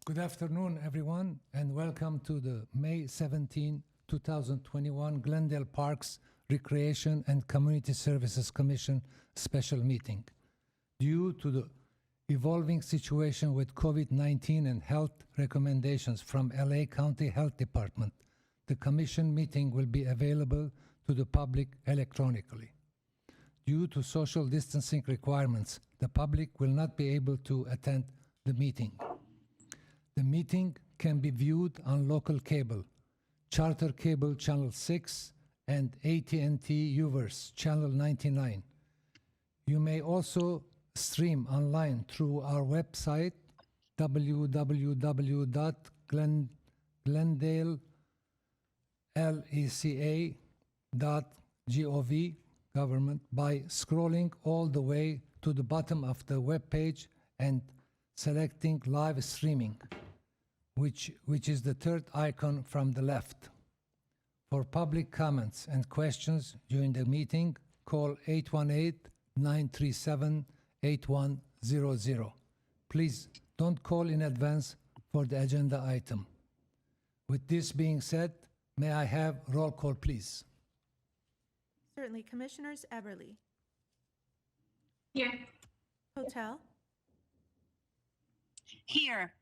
Good afternoon, everyone, and welcome to the May 17, 2021 Glendale Parks, Recreation and Community Services Commission special meeting. Due to the evolving situation with COVID-19 and health recommendations from LA County Health Department, the Commission meeting will be available to the public electronically. Due to social distancing requirements, the public will not be able to attend the meeting. The meeting can be viewed on local cable, Charter Cable Channel 6, and AT&T Uverse Channel 99. You may also stream online through our website, www.glendaleleca.gov government by scrolling all the way to the bottom of the web page and selecting live streaming, which is the third icon from the left. For public comments and questions during the meeting, call 818-937-8100. Please don't call in advance for the agenda item. With this being said, may I have roll call, please? Certainly. Commissioners Everly. Here. Hotel. Here.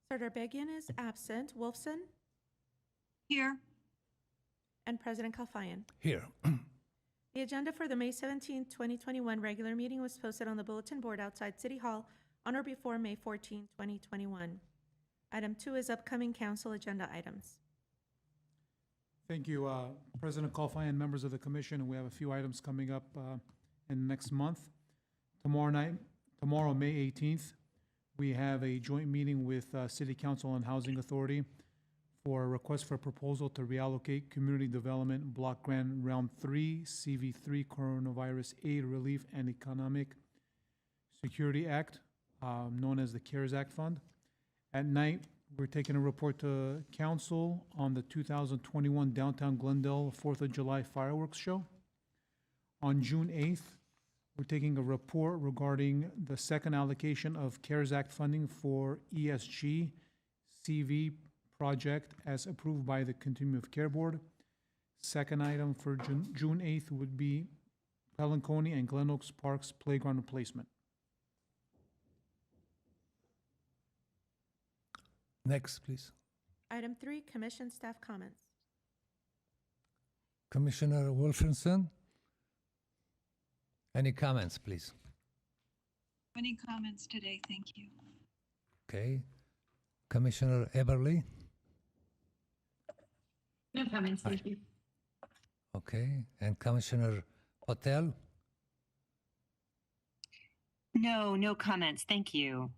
Sardarbegian is absent. Wolfson. Here. And President Kalfayan. Here. The agenda for the May 17, 2021 regular meeting was posted on the bulletin board outside City Hall on or before May 14, 2021. Item 2 is upcoming council agenda items. Thank you, President Kalfayan and members of the commission. We have a few items coming up in the next month. Tomorrow, May 18th, we have a joint meeting with City Council and Housing Authority for a request for proposal to reallocate Community Development Block Grant Round 3, CV3 Coronavirus Aid Relief and Economic Security Act, known as the CARES Act Fund. At night, we're taking a report to Council on the 2021 Downtown Glendale 4th of July fireworks show. On June 8th, we're taking a report regarding the second allocation of CARES Act funding for ESG CV project as approved by the Continuum of Care Board. Second item for June 8th would be Pelinconi and Glen Oaks Parks playground replacement. Next, please. Item 3, commission staff comments. Commissioner Wolfenson. Any comments, please? Any comments today? Thank you. Okay. Commissioner Eberly. No comments. Thank you. Okay. And Commissioner Patel. No comments. Thank you.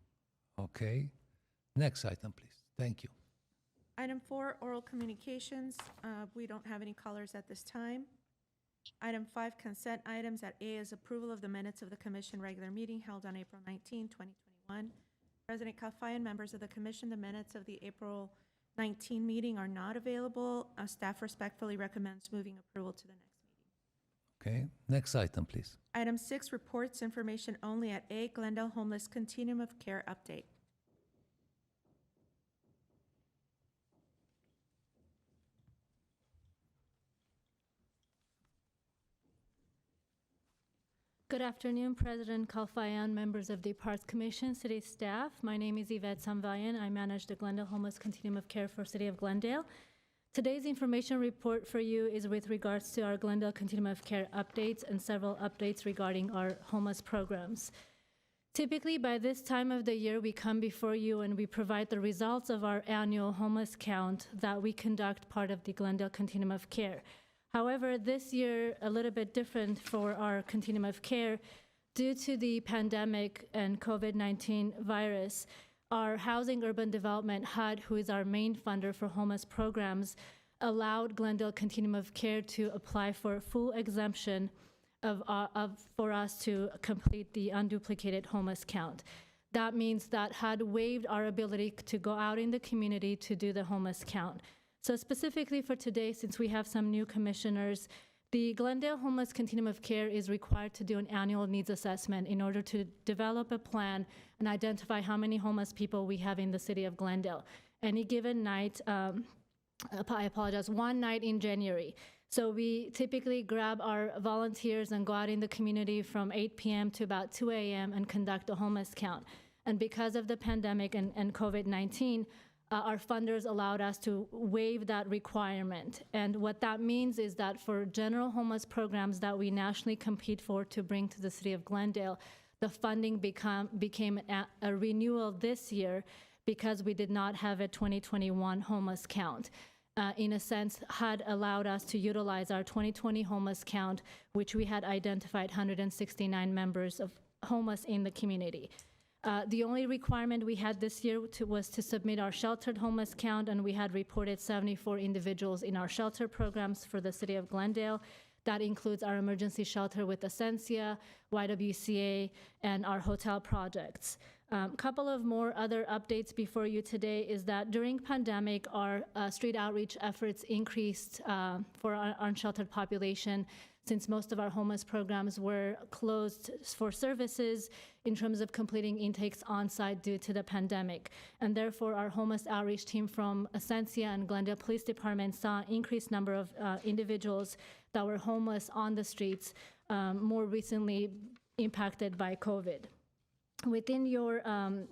Okay. Next item, please. Thank you. Item 4, oral communications. We don't have any callers at this time. Item 5, consent items. At A is approval of the minutes of the commission regular meeting held on April 19, 2021. President Kalfayan, members of the commission, the minutes of the April 19 meeting are not available. Staff respectfully recommends moving approval to the next meeting. Okay. Next item, please. Item 6, reports information only. At A, Glendale Homeless Continuum of Care update. Good afternoon, President Kalfayan, members of the Parks Commission, city staff. My name is Yvette Samvayan. I manage the Glendale Homeless Continuum of Care for City of Glendale. Today's information report for you is with regards to our Glendale Continuum of Care updates and several updates regarding our homeless programs. Typically, by this time of the year, we come before you and we provide the results of our annual homeless count that we conduct part of the Glendale Continuum of Care. However, this year, a little bit different for our Continuum of Care. Due to the pandemic and COVID-19 virus, our Housing Urban Development HUD, who is our main funder for homeless programs, allowed Glendale Continuum of Care to apply for full exemption for us to complete the unduplicated homeless count. That means that HUD waived our ability to go out in the community to do the homeless count. So specifically for today, since we have some new commissioners, The Glendale Homeless Continuum of Care is required to do an annual needs assessment in order to develop a plan and identify how many homeless people we have in the city of Glendale. Any given night, I apologize, one night in January. So we typically grab our volunteers and go out in the community from 8 p.m. to about 2 a.m. and conduct a homeless count. And because of the pandemic and COVID-19, our funders allowed us to waive that requirement. And what that means is that for general homeless programs that we nationally compete for to bring to the city of Glendale, the funding became a renewal this year because we did not have a 2021 homeless count. In a sense, HUD allowed us to utilize our 2020 homeless count, which we had identified 169 members of homeless in the community. The only requirement we had this year was to submit our sheltered homeless count, and we had reported 74 individuals in our shelter programs for the city of Glendale. That includes our emergency shelter with Essentia, YWCA, and our hotel projects. Couple of more other updates before you today is that during pandemic, our street outreach efforts increased for our unsheltered population, since most of our homeless programs were closed for services in terms of completing intakes on-site due to the pandemic. And therefore, our homeless outreach team from Essentia and Glendale Police Department saw an increased number of individuals that were homeless on the streets, more recently impacted by COVID. Within your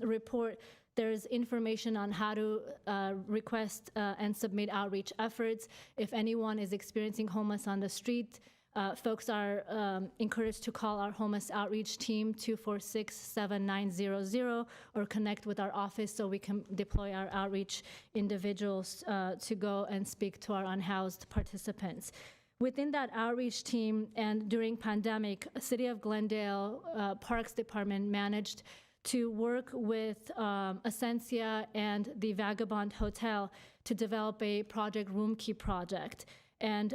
report, there's information on how to request and submit outreach efforts. If anyone is experiencing homeless on the street, folks are encouraged to call our homeless outreach team 246-7900 or connect with our office so we can deploy our outreach individuals to go and speak to our unhoused participants. Within that outreach team and during pandemic, City of Glendale Parks Department managed to work with Essentia and the Vagabond Hotel to develop a Project Room Key project. And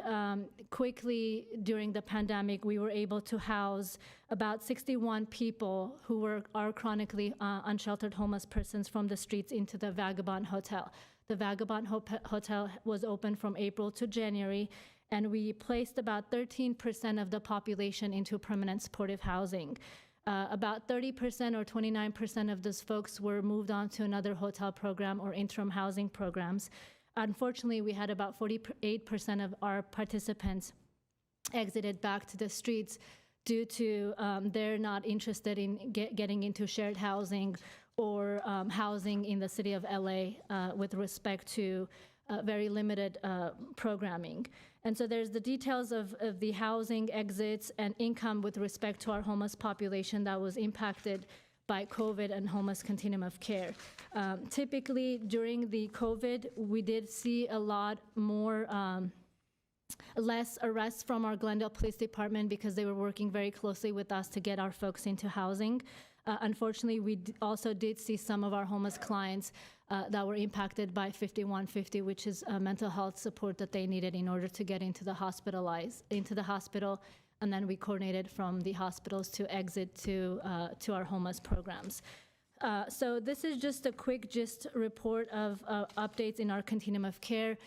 quickly during the pandemic, we were able to house about 61 people who are chronically unsheltered homeless persons from the streets into the Vagabond Hotel. The Vagabond Hotel was open from April to January, and we placed about 13% of the population into permanent supportive housing. About 30% or 29% of those folks were moved on to another hotel program or interim housing programs. Unfortunately, we had about 48% of our participants exited back to the streets due to they're not interested in getting into shared housing or housing in the city of LA with respect to very limited programming. And so there's the details of the housing exits and income with respect to our homeless population that was impacted by COVID and homeless continuum of care. Typically, during the COVID, we did see a lot more, less arrests from our Glendale Police Department because they were working very closely with us to get our folks into housing. Unfortunately, we also did see some of our homeless clients that were impacted by 5150, which is mental health support that they needed in order to get into the hospital, and then we coordinated from the hospitals to exit to our homeless programs. So this is just a quick report of updates in our continuum of care.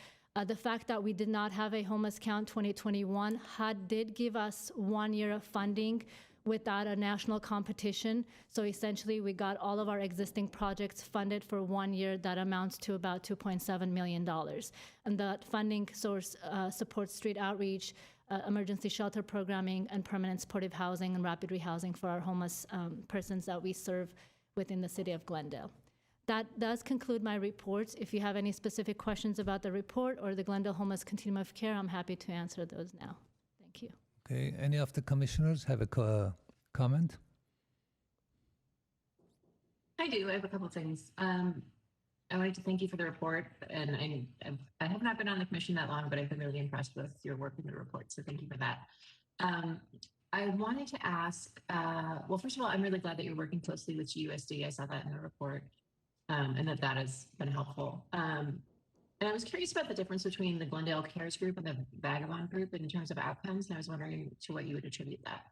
The fact that we did not have a homeless count 2021, HUD did give us 1 year of funding without a national competition. So essentially, we got all of our existing projects funded for 1 year. That amounts to about $2.7 million. And that funding source supports street outreach, emergency shelter programming, and permanent supportive housing and rapid rehousing for our homeless persons that we serve within the city of Glendale. That does conclude my report. If you have any specific questions about the report or the Glendale Homeless Continuum of Care, I'm happy to answer those now. Thank you. Okay, any of the commissioners have a comment? I do. I have a couple of things. I wanted to thank you for the report, and I have not been on the commission that long, but I've been really impressed with your work in the report, so thank you for that. I wanted to ask, well, first of all, I'm really glad that you're working closely with GUSD. I saw that in the report, and that has been helpful. And I was curious about the difference between the Glendale Cares Group and the Vagabond Group in terms of outcomes, and I was wondering to what you would attribute that.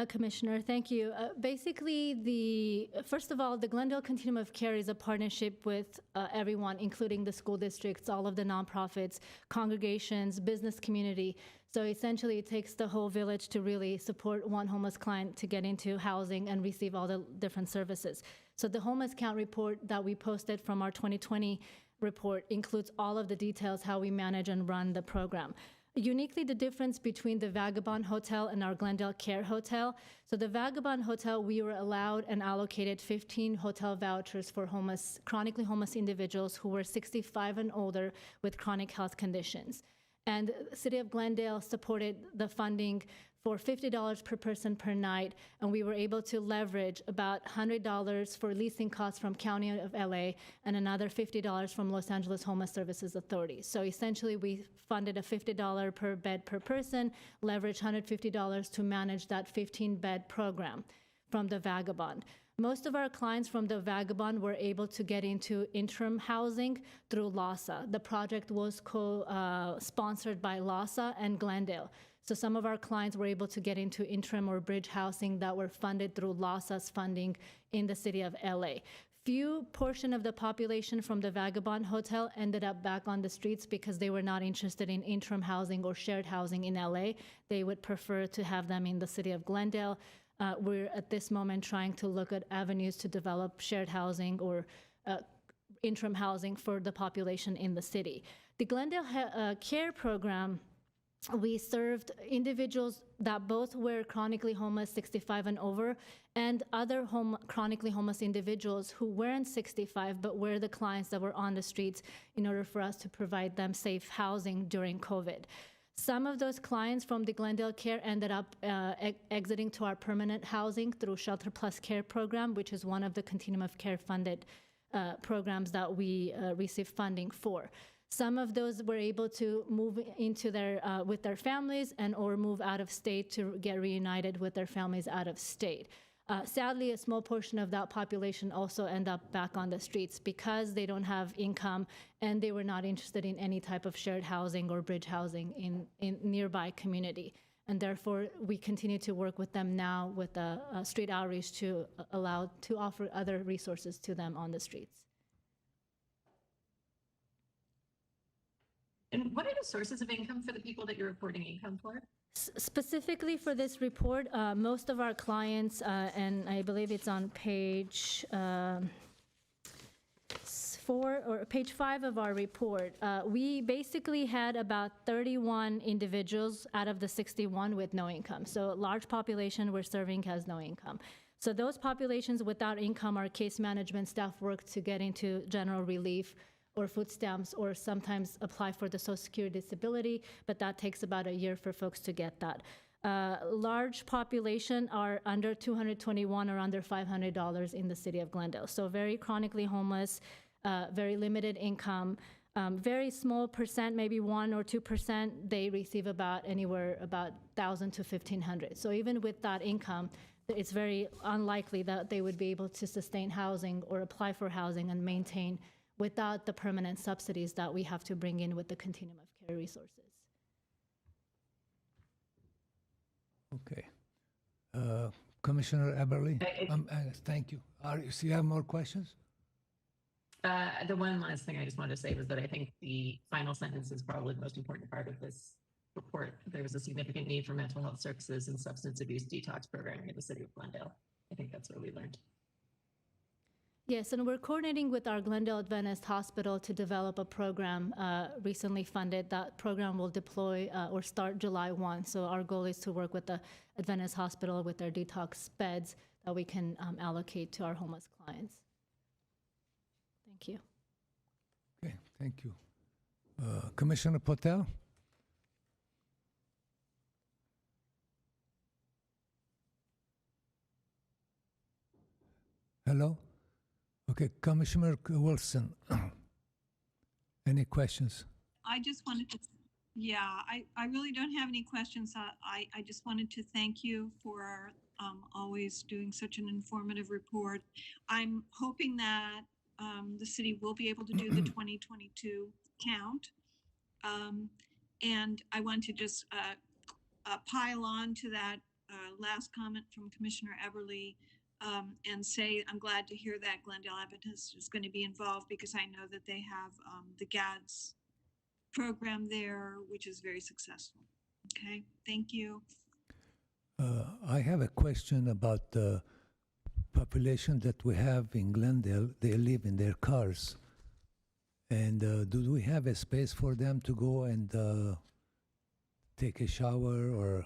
Commissioner, thank you. Basically, first of all, the Glendale Continuum of Care is a partnership with everyone, including the school districts, all of the nonprofits, congregations, business community. So essentially, it takes the whole village to really support one homeless client to get into housing and receive all the different services. So the homeless count report that we posted from our 2020 report includes all of the details, how we manage and run the program. Uniquely, the difference between the Vagabond Hotel and our Glendale Care Hotel. So the Vagabond Hotel, we were allowed and allocated 15 hotel vouchers for chronically homeless individuals who were 65 and older with chronic health conditions. And the City of Glendale supported the funding for $50 per person per night, and we were able to leverage about $100 for leasing costs from County of LA and another $50 from Los Angeles Homeless Services Authority. So essentially, we funded a $50 per bed per person, leveraged $150 to manage that 15-bed program from the Vagabond. Most of our clients from the Vagabond were able to get into interim housing through LAHSA. The project was sponsored by LAHSA and Glendale. So some of our clients were able to get into interim or bridge housing that were funded through LAHSA's funding in the city of LA. Few portion of the population from the Vagabond Hotel ended up back on the streets because they were not interested in interim housing or shared housing in LA. They would prefer to have them in the city of Glendale. We're at this moment trying to look at avenues to develop shared housing or interim housing for the population in the city. The Glendale Care Program, we served individuals that both were chronically homeless, 65 and over, and other chronically homeless individuals who weren't 65 but were the clients that were on the streets in order for us to provide them safe housing during COVID. Some of those clients from the Glendale Care ended up exiting to our permanent housing through Shelter Plus Care program, which is one of the Continuum of Care funded programs that we receive funding for. Some of those were able to move into with their families and or move out of state to get reunited with their families out of state. Sadly, a small portion of that population also end up back on the streets because they don't have income and they were not interested in any type of shared housing or bridge housing in nearby community. And therefore, we continue to work with them now with street outreach to offer other resources to them on the streets. And what are the sources of income for the people that you're reporting income for? Specifically for this report, most of our clients, and I believe it's on page 4 or page 5 of our report, we basically had about 31 individuals out of the 61 with no income. So a large population we're serving has no income. So those populations without income, our case management staff work to get into general relief or food stamps, or sometimes apply for the Social Security disability, but that takes about a year for folks to get that. Large population are under 221 or under $500 in the city of Glendale. So very chronically homeless, very limited income, very small percent, maybe 1 or 2%, they receive anywhere about $1,000 to $1,500. So even with that income, it's very unlikely that they would be able to sustain housing or apply for housing and maintain without the permanent subsidies that we have to bring in with the Continuum of Care resources. Okay. Commissioner Eberly, thank you. Do you have more questions? The one last thing I just wanted to say was that I think the final sentence is probably the most important part of this report. There was a significant need for mental health services and substance abuse detox programming in the city of Glendale. I think that's what we learned. Yes, and we're coordinating with our Glendale Adventist Hospital to develop a program recently funded. That program will deploy or start July 1. So our goal is to work with the Adventist Hospital with their detox beds that we can allocate to our homeless clients. Thank you. Okay, thank you. Commissioner Patel? Hello? Okay, Commissioner Wilson, any questions? I just wanted to, I really don't have any questions. I just wanted to thank you for always doing such an informative report. I'm hoping that the city will be able to do the 2022 count. And I want to just pile on to that last comment from Commissioner Everly and say I'm glad to hear that Glendale Adventist is going to be involved because I know that they have the GADS program there, which is very successful. Okay, thank you. I have a question about the population that we have in Glendale. They live in their cars. And do we have a space for them to go and take a shower or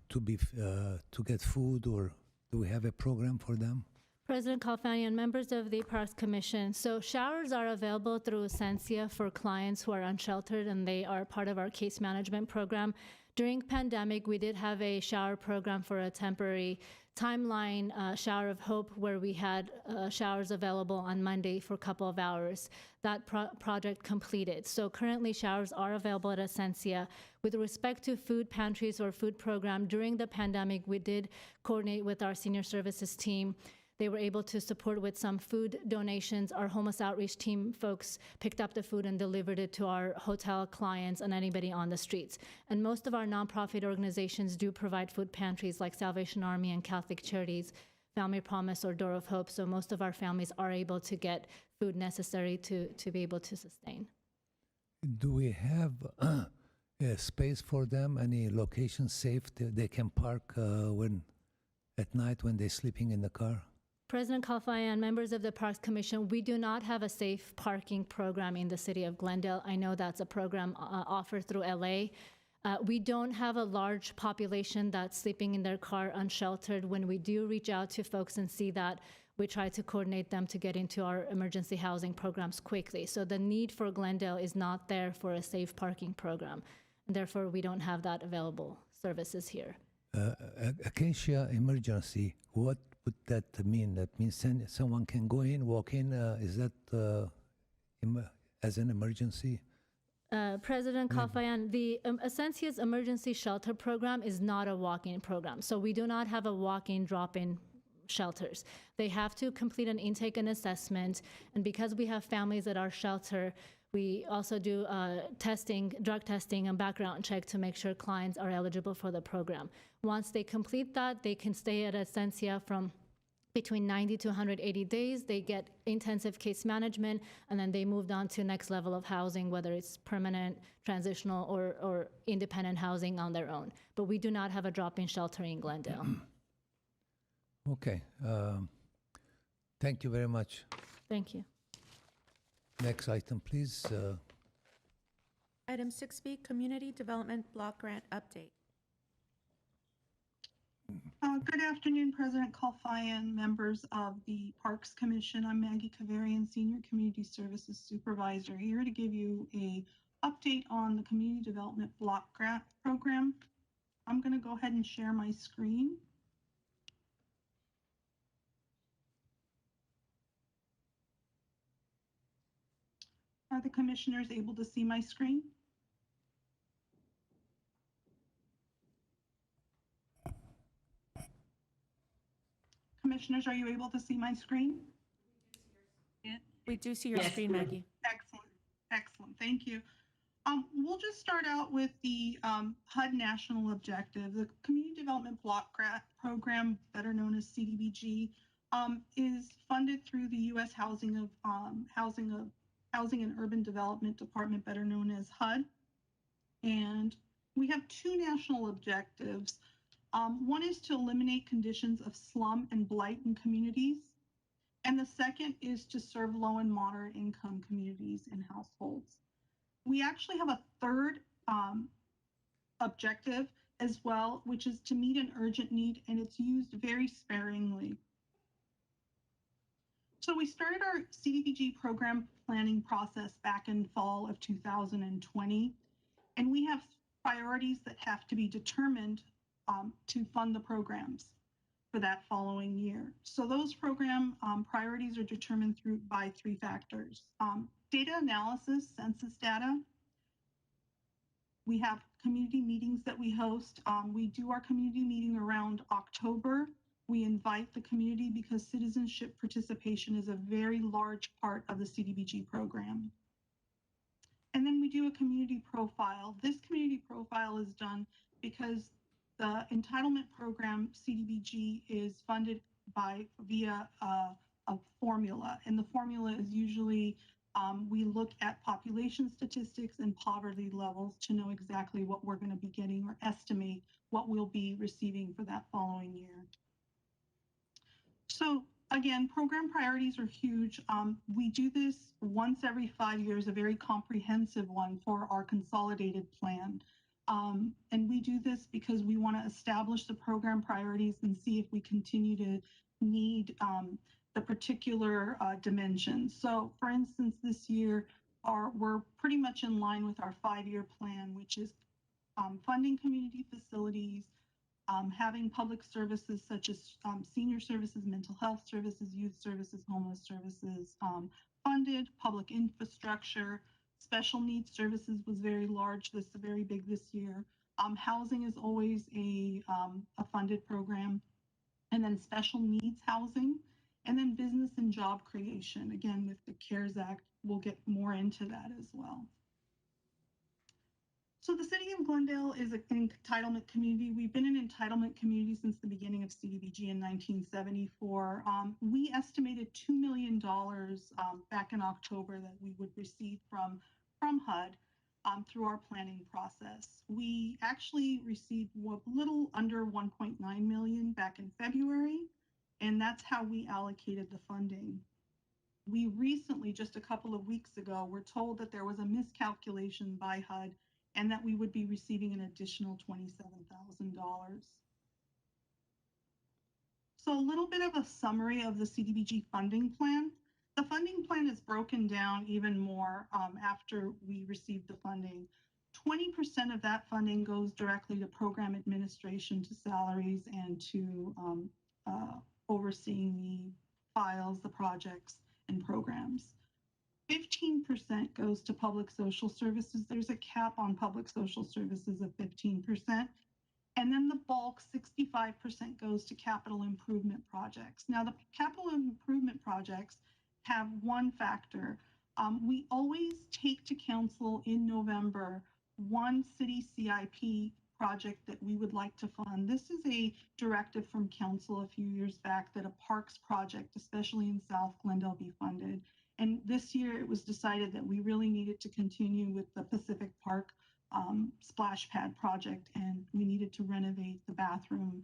to get food, or do we have a program for them? President Kalfani and members of the Parks Commission, so showers are available through Essentia for clients who are unsheltered, and they are part of our case management program. During pandemic, we did have a shower program for a temporary timeline, Shower of Hope, where we had showers available on Monday for a couple of hours. That project completed. So currently showers are available at Essentia. With respect to food pantries or food program, during the pandemic, we did coordinate with our senior services team. They were able to support with some food donations. Our homeless outreach team folks picked up the food and delivered it to our hotel clients and anybody on the streets. And most of our nonprofit organizations do provide food pantries like Salvation Army and Catholic Charities, Family Promise, or Door of Hope. So most of our families are able to get food necessary to be able to sustain. Do we have a space for them? Any location safe they can park at night when they're sleeping in the car? President Kalfaya and members of the Parks Commission, we do not have a safe parking program in the city of Glendale. I know that's a program offered through LA. We don't have a large population that's sleeping in their car unsheltered. When we do reach out to folks and see that, we try to coordinate them to get into our emergency housing programs quickly. So the need for Glendale is not there for a safe parking program. And therefore, we don't have that available services here. Acacia emergency, what would that mean? That means someone can go in, walk in. Is that as an emergency? President Kalfayan, the Essensia's emergency shelter program is not a walk-in program. So we do not have a walk-in, drop-in shelters. They have to complete an intake and assessment. And because we have families at our shelter, we also do testing, drug testing, and background check to make sure clients are eligible for the program. Once they complete that, they can stay at Essentia from between 90 to 180 days. They get intensive case management, and then they moved on to next level of housing, whether it's permanent, transitional, or independent housing on their own. But we do not have a drop-in shelter in Glendale. Okay. Thank you very much. Thank you. Next item, please. Item 6B, Community Development Block Grant Update. Good afternoon, President Kalfayan, members of the Parks Commission. I'm Maggie Kavarian, Senior Community Services Supervisor, here to give you an update on the Community Development Block Grant Program. I'm going to go ahead and share my screen. Are the commissioners able to see my screen? Commissioners, are you able to see my screen? We do see your Yes. screen, Maggie. Excellent, excellent, thank you. We'll just start out with the HUD National Objective. The Community Development Block Grant Program, better known as CDBG, is funded through the U.S. Housing and Urban Development Department, better known as HUD. And we have two national objectives. One is to eliminate conditions of slum and blight in communities. And the second is to serve low and moderate income communities and households. We actually have a third objective as well, which is to meet an urgent need, and it's used very sparingly. So we started our CDBG program planning process back in fall of 2020, and we have priorities that have to be determined to fund the programs for that following year. So those program priorities are determined by three factors. Data analysis, census data. We have community meetings that we host. We do our community meeting around October. We invite the community because citizenship participation is a very large part of the CDBG program. And then we do a community profile. This community profile is done because the entitlement program, CDBG, is funded via a formula. And the formula is usually we look at population statistics and poverty levels to know exactly what we're going to be getting or estimate what we'll be receiving for that following year. So again, program priorities are huge. We do this once every 5 years, a very comprehensive one for our consolidated plan. And we do this because we want to establish the program priorities and see if we continue to need the particular dimensions. So for instance, this year, we're pretty much in line with our 5-year plan, which is funding community facilities, having public services such as senior services, mental health services, youth services, homeless services funded, public infrastructure, special needs services was very large, very big this year. Housing is always a funded program, and then special needs housing, and then business and job creation. Again, with the CARES Act, we'll get more into that as well. So the city of Glendale is an entitlement community. We've been an entitlement community since the beginning of CDBG in 1974. We estimated $2 million back in October that we would receive from HUD through our planning process. We actually received a little under 1.9 million back in February, and that's how we allocated the funding. We recently, just a couple of weeks ago, were told that there was a miscalculation by HUD and that we would be receiving an additional $27,000. So a little bit of a summary of the CDBG funding plan. The funding plan is broken down even more after we receive the funding. 20% of that funding goes directly to program administration, to salaries, and to overseeing the files, the projects, and programs. 15% goes to public social services. There's a cap on public social services of 15%. And then the bulk, 65%, goes to capital improvement projects. Now, the capital improvement projects have one factor. We always take to council in November one city CIP project that we would like to fund. This is a directive from council a few years back that a parks project, especially in South Glendale, be funded. And this year it was decided that we really needed to continue with the Pacific Park splash pad project, and we needed to renovate the bathroom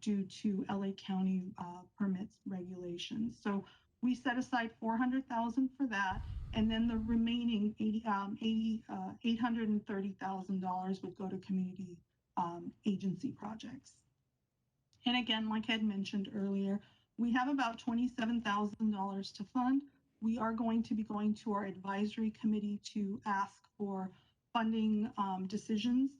due to LA County permits regulations. So we set aside $400,000 for that, and then the remaining $830,000 would go to community agency projects. And again, like I had mentioned earlier, we have about $27,000 to fund. We are going to be going to our advisory committee to ask for funding decisions.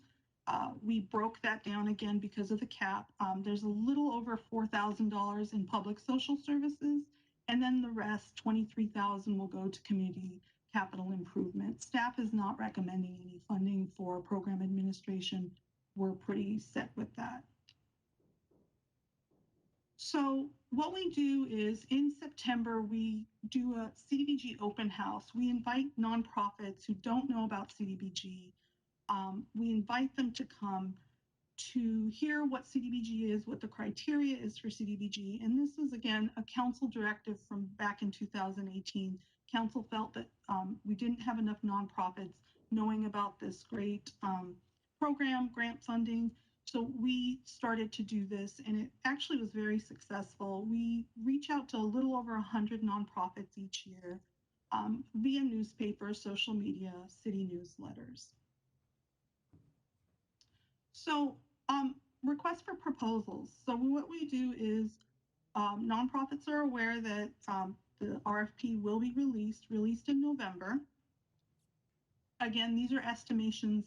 We broke that down again because of the cap. There's a little over $4,000 in public social services, and then the rest, $23,000, will go to community capital improvement. Staff is not recommending any funding for program administration. We're pretty set with that. So what we do is in September, we do a CDBG open house. We invite nonprofits who don't know about CDBG. We invite them to come to hear what CDBG is, what the criteria is for CDBG. And this is, again, a council directive from back in 2018. Council felt that we didn't have enough nonprofits knowing about this great program, grant funding. So we started to do this, and it actually was very successful. We reach out to a little over 100 nonprofits each year via newspaper, social media, city newsletters. So request for proposals. So what we do is nonprofits are aware that the RFP will be released in November. Again, these are estimations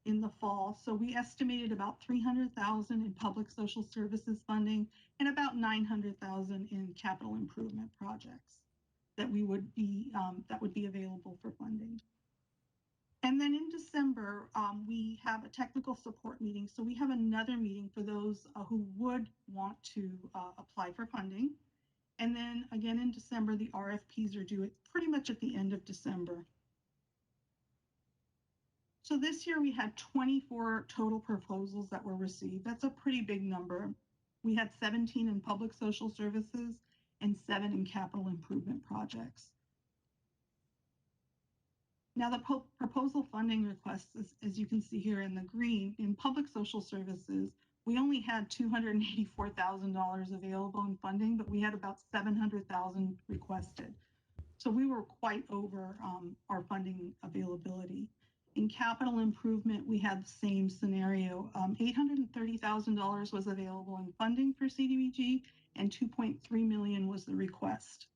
in the fall. So we estimated about $300,000 in public social services funding and about $900,000 in capital improvement projects that would be available for funding. And then in December, we have a technical support meeting. So we have another meeting for those who would want to apply for funding. And then again in December, the RFPs are due pretty much at the end of December. So this year we had 24 total proposals that were received. That's a pretty big number. We had 17 in public social services and 7 in capital improvement projects. Now the proposal funding requests, as you can see here in the green, in public social services, we only had $284,000 available in funding, but we had about 700,000 requested. So we were quite over our funding availability. In capital improvement, we had the same scenario. $830,000 was available in funding for CDBG, and $2.3 million was the request.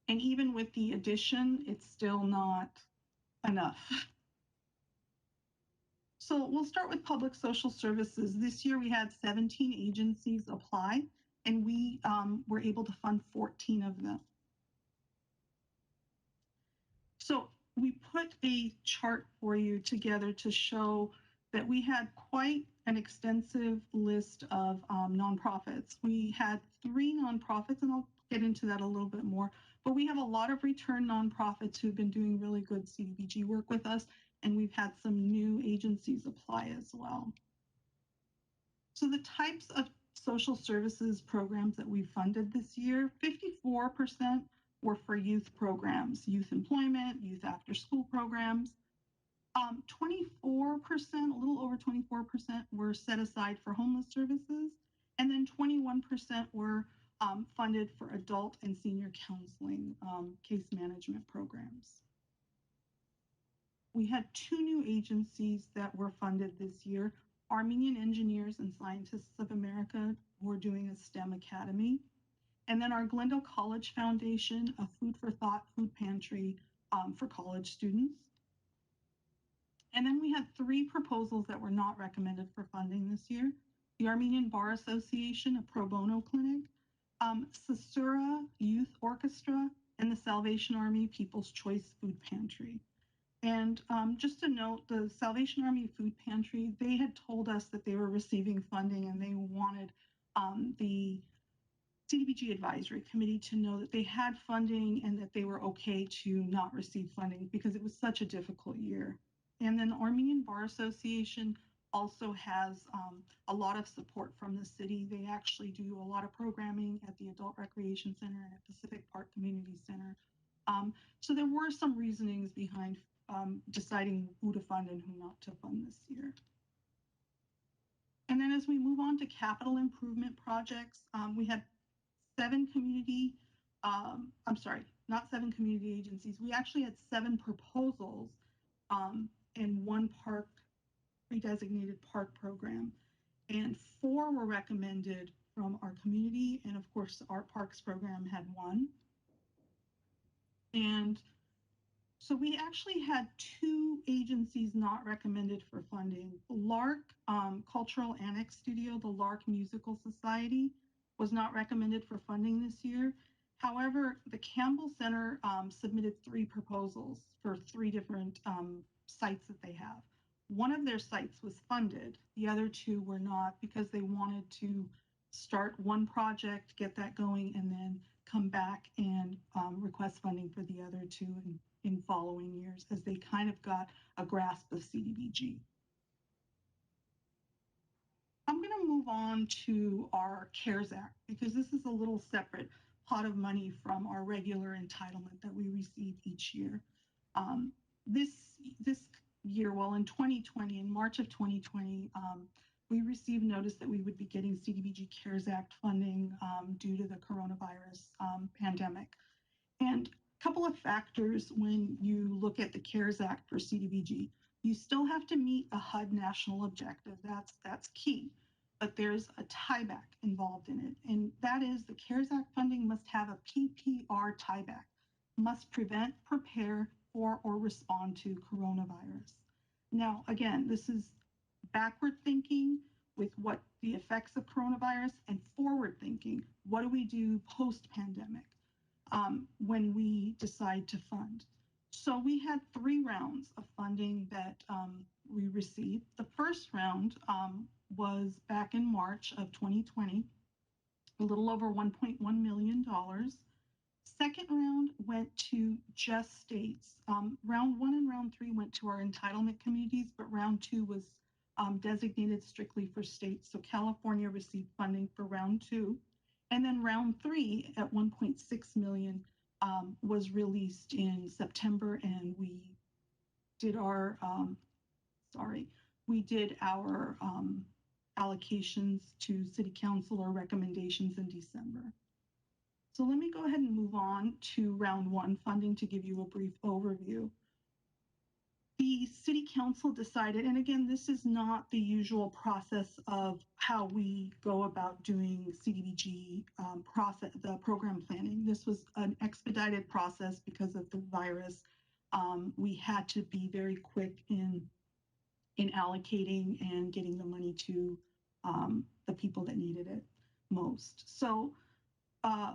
And even with the addition, it's still not enough. So we'll start with public social services. This year we had 17 agencies apply, and we were able to fund 14 of them. So we put a chart for you together to show that we had quite an extensive list of nonprofits. We had 3 nonprofits, and I'll get into that a little bit more, but we have a lot of return nonprofits who've been doing really good CDBG work with us, and we've had some new agencies apply as well. So the types of social services programs that we funded this year, 54% were for youth programs, youth employment, youth after school programs. 24%, a little over 24% were set aside for homeless services, and then 21% were funded for adult and senior counseling case management programs. We had 2 new agencies that were funded this year: Armenian Engineers and Scientists of America, who are doing a STEM academy, and then our Glendale College Foundation, a food for thought food pantry for college students. And then we had 3 proposals that were not recommended for funding this year: the Armenian Bar Association, a pro bono clinic, Sasura Youth Orchestra, and the Salvation Army People's Choice Food Pantry. And just to note, the Salvation Army Food Pantry, they had told us that they were receiving funding, and they wanted the CDBG Advisory Committee to know that they had funding and that they were okay to not receive funding because it was such a difficult year. And then the Armenian Bar Association also has a lot of support from the city. They actually do a lot of programming at the Adult Recreation Center and at Pacific Park Community Center. So there were some reasonings behind deciding who to fund and who not to fund this year. And then as we move on to capital improvement projects, we had 7 community, I'm sorry, not 7 community agencies. We actually had 7 proposals and 1 park, pre-designated park program. And 4 were recommended from our community. And of course, our parks program had 1. And so we actually had 2 agencies not recommended for funding. Lark Cultural Annex Studio, the Lark Musical Society, was not recommended for funding this year. However, the Campbell Center submitted 3 proposals for 3 different sites that they have. One of their sites was funded. The other 2 were not, because they wanted to start one project, get that going, and then come back and request funding for the other 2 in following years, as they kind of got a grasp of CDBG. I'm going to move on to our CARES Act, because this is a little separate pot of money from our regular entitlement that we receive each year. This year, well, in 2020, in March of 2020, we received notice that we would be getting CDBG CARES Act funding due to the coronavirus pandemic. And a couple of factors when you look at the CARES Act for CDBG: you still have to meet a HUD National Objective. That's key. But there's a tieback involved in it, and that is the CARES Act funding must have a PPR tieback, must prevent, prepare for, or respond to coronavirus. Now, again, this is backward thinking with what the effects of coronavirus, and forward thinking, what do we do post-pandemic when we decide to fund. So we had 3 rounds of funding that we received. The first round was back in March of 2020, a little over $1.1 million. Second round went to just states. Round 1 and round 3 went to our entitlement communities, but round 2 was designated strictly for states. So California received funding for round 2. And then round 3 at 1.6 million was released in September, and we did our, allocations to city council or recommendations in December. So let me go ahead and move on to round 1 funding to give you a brief overview. The city council decided, and again, this is not the usual process of how we go about doing CDBG the program planning. This was an expedited process because of the virus. We had to be very quick in allocating and getting the money to the people that needed it most. So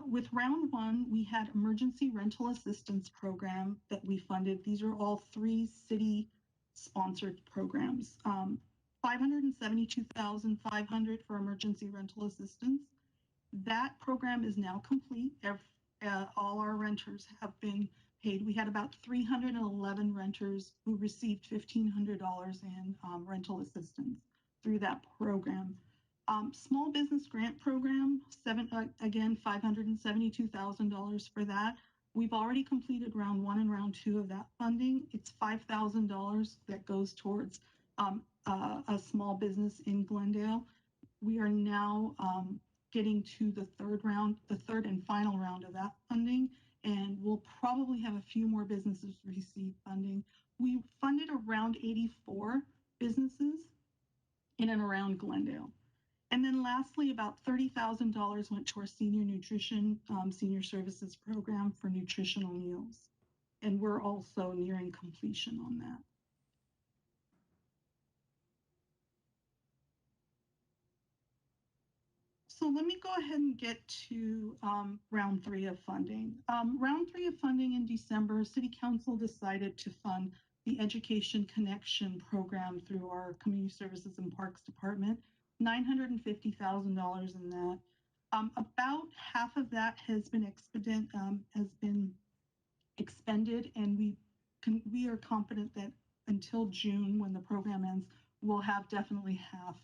with round 1, we had emergency rental assistance program that we funded. These are all 3 city-sponsored programs. $572,500 for emergency rental assistance. That program is now complete. All our renters have been paid. We had about 311 renters who received $1,500 in rental assistance through that program. Small business grant program, again, $572,000 for that. We've already completed round 1 and round 2 of that funding. It's $5,000 that goes towards a small business in Glendale. We are now getting to the third and final round of that funding, and we'll probably have a few more businesses receive funding. We funded around 84 businesses in and around Glendale. And then lastly, about $30,000 went to our senior nutrition, senior services program for nutritional meals. And we're also nearing completion on that. So let me go ahead and get to round 3 of funding. Round 3 of funding in December, City Council decided to fund the Education Connection program through our Community Services and Parks Department, $950,000 in that. About half of that has been expended, and we are confident that until June, when the program ends, we'll have definitely half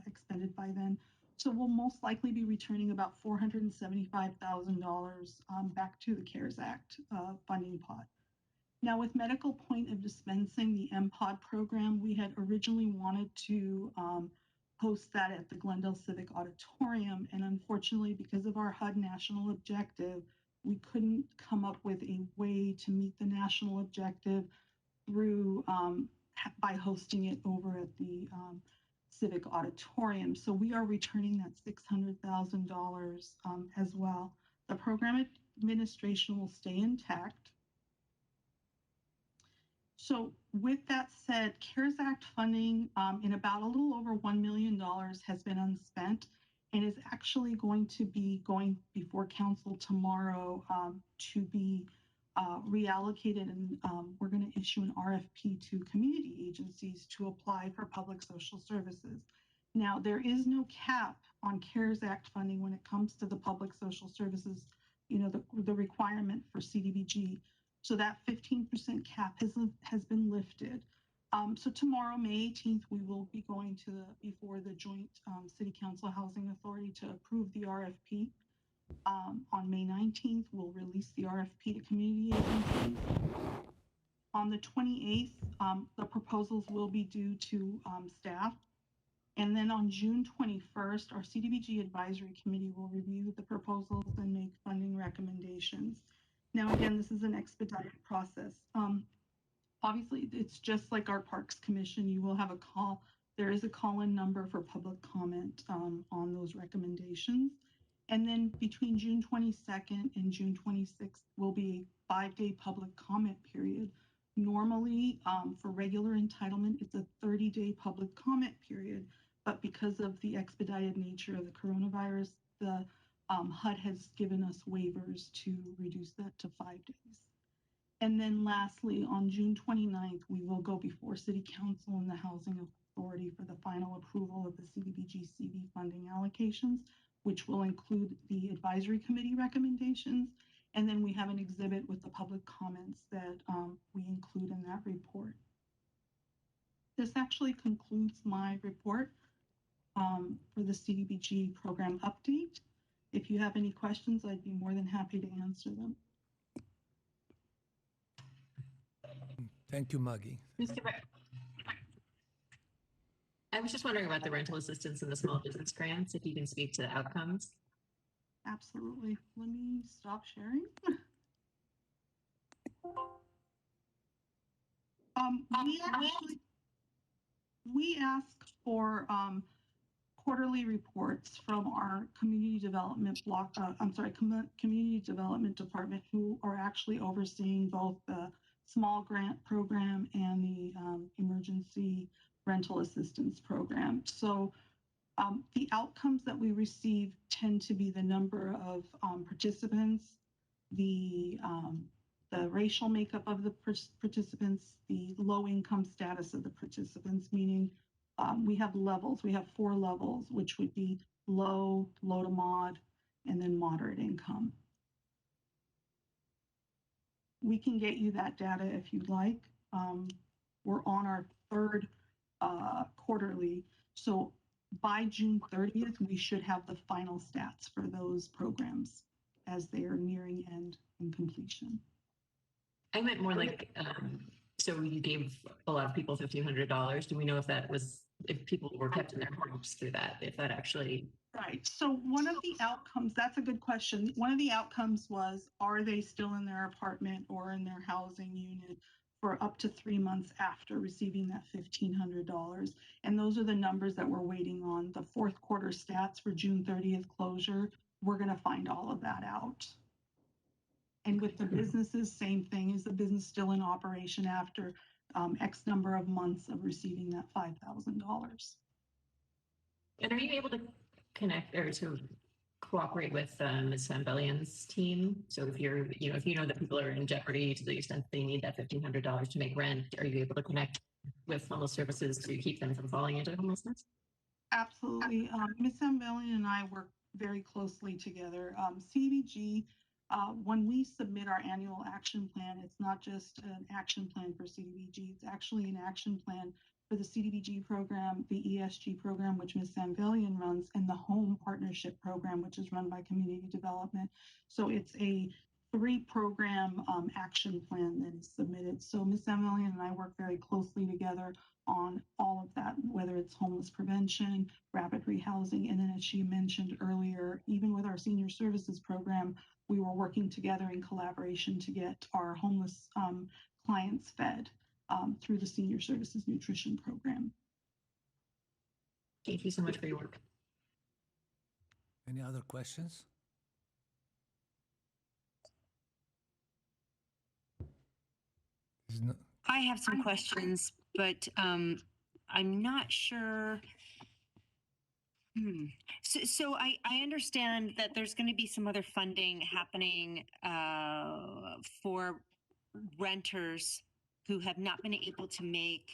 expended by then. So we'll most likely be returning about $475,000 back to the CARES Act funding pot. Now, with medical point of dispensing, the MPOD program, we had originally wanted to host that at the Glendale Civic Auditorium, and unfortunately, because of our HUD National Objective, we couldn't come up with a way to meet the national objective through by hosting it over at the Civic Auditorium. So we are returning that $600,000 as well. The program administration will stay intact. So with that said, CARES Act funding in about a little over $1 million has been unspent and is actually going to be going before council tomorrow to be reallocated, and we're going to issue an RFP to community agencies to apply for public social services. Now, there is no cap on CARES Act funding when it comes to the public social services, the requirement for CDBG. So that 15% cap has been lifted. So tomorrow, May 18th, we will be going before the joint City Council Housing Authority to approve the RFP. On May 19th, we'll release the RFP to community agencies. On the 28th, the proposals will be due to staff. And then on June 21st, our CDBG Advisory Committee will review the proposals and make funding recommendations. Now, again, this is an expedited process. Obviously, it's just like our Parks Commission. You will have a call. There is a call-in number for public comment on those recommendations. And then between June 22nd and June 26th will be a 5-day public comment period. Normally, for regular entitlement, it's a 30-day public comment period. But because of the expedited nature of the coronavirus, the HUD has given us waivers to reduce that to 5 days. And then lastly, on June 29th, we will go before City Council and the Housing Authority for the final approval of the CDBG CV funding allocations, which will include the advisory committee recommendations And then we have an exhibit with the public comments that we include in that report. This actually concludes my report for the CDBG program update. If you have any questions, I'd be more than happy to answer them. Thank you, Maggie. I was just wondering about the rental assistance and the small business grants, if you can speak to the outcomes. Absolutely. Let me stop sharing. We ask for quarterly reports from our community development community development department, who are actually overseeing both the small grant program and the emergency rental assistance program. So the outcomes that we receive tend to be the number of participants, the racial makeup of the participants, the low income status of the participants, meaning we have levels. We have 4 levels, which would be low, low to mod, and then moderate income. We can get you that data if you'd like. We're on our 3rd quarterly. So by June 30th, we should have the final stats for those programs as they are nearing end and completion. I meant more like, so you gave a lot of people $1,500. Do we know if people were kept in their homes through that, if that actually? Right. So one of the outcomes, that's a good question. One of the outcomes was, are they still in their apartment or in their housing unit for up to 3 months after receiving that $1,500? And those are the numbers that we're waiting on. The 4th quarter stats for June 30th closure, we're going to find all of that out. And with the businesses, same thing. Is the business still in operation after X number of months of receiving that $5,000? And are you able to connect or to cooperate with Ms. Sambellian's team? So if if you know that people are in jeopardy to the extent they need that $1,500 to make rent, are you able to connect with homeless services to keep them from falling into homelessness? Absolutely. Ms. Sambellian and I work very closely together. CDBG, when we submit our annual action plan, it's not just an action plan for CDBG, it's actually an action plan for the CDBG program, the ESG program, which Ms. Sambellian runs, and the Home Partnership Program, which is run by Community Development. So it's a 3-program action plan that is submitted. So Ms. Sambellian and I work very closely together on all of that, whether it's homeless prevention, rapid rehousing, and then as she mentioned earlier, even with our senior services program, we were working together in collaboration to get our homeless clients fed through the senior services nutrition program. Thank you so much for your work. Any other questions? I have some questions, but I'm not sure. So I understand that there's going to be some other funding happening for renters who have not been able to make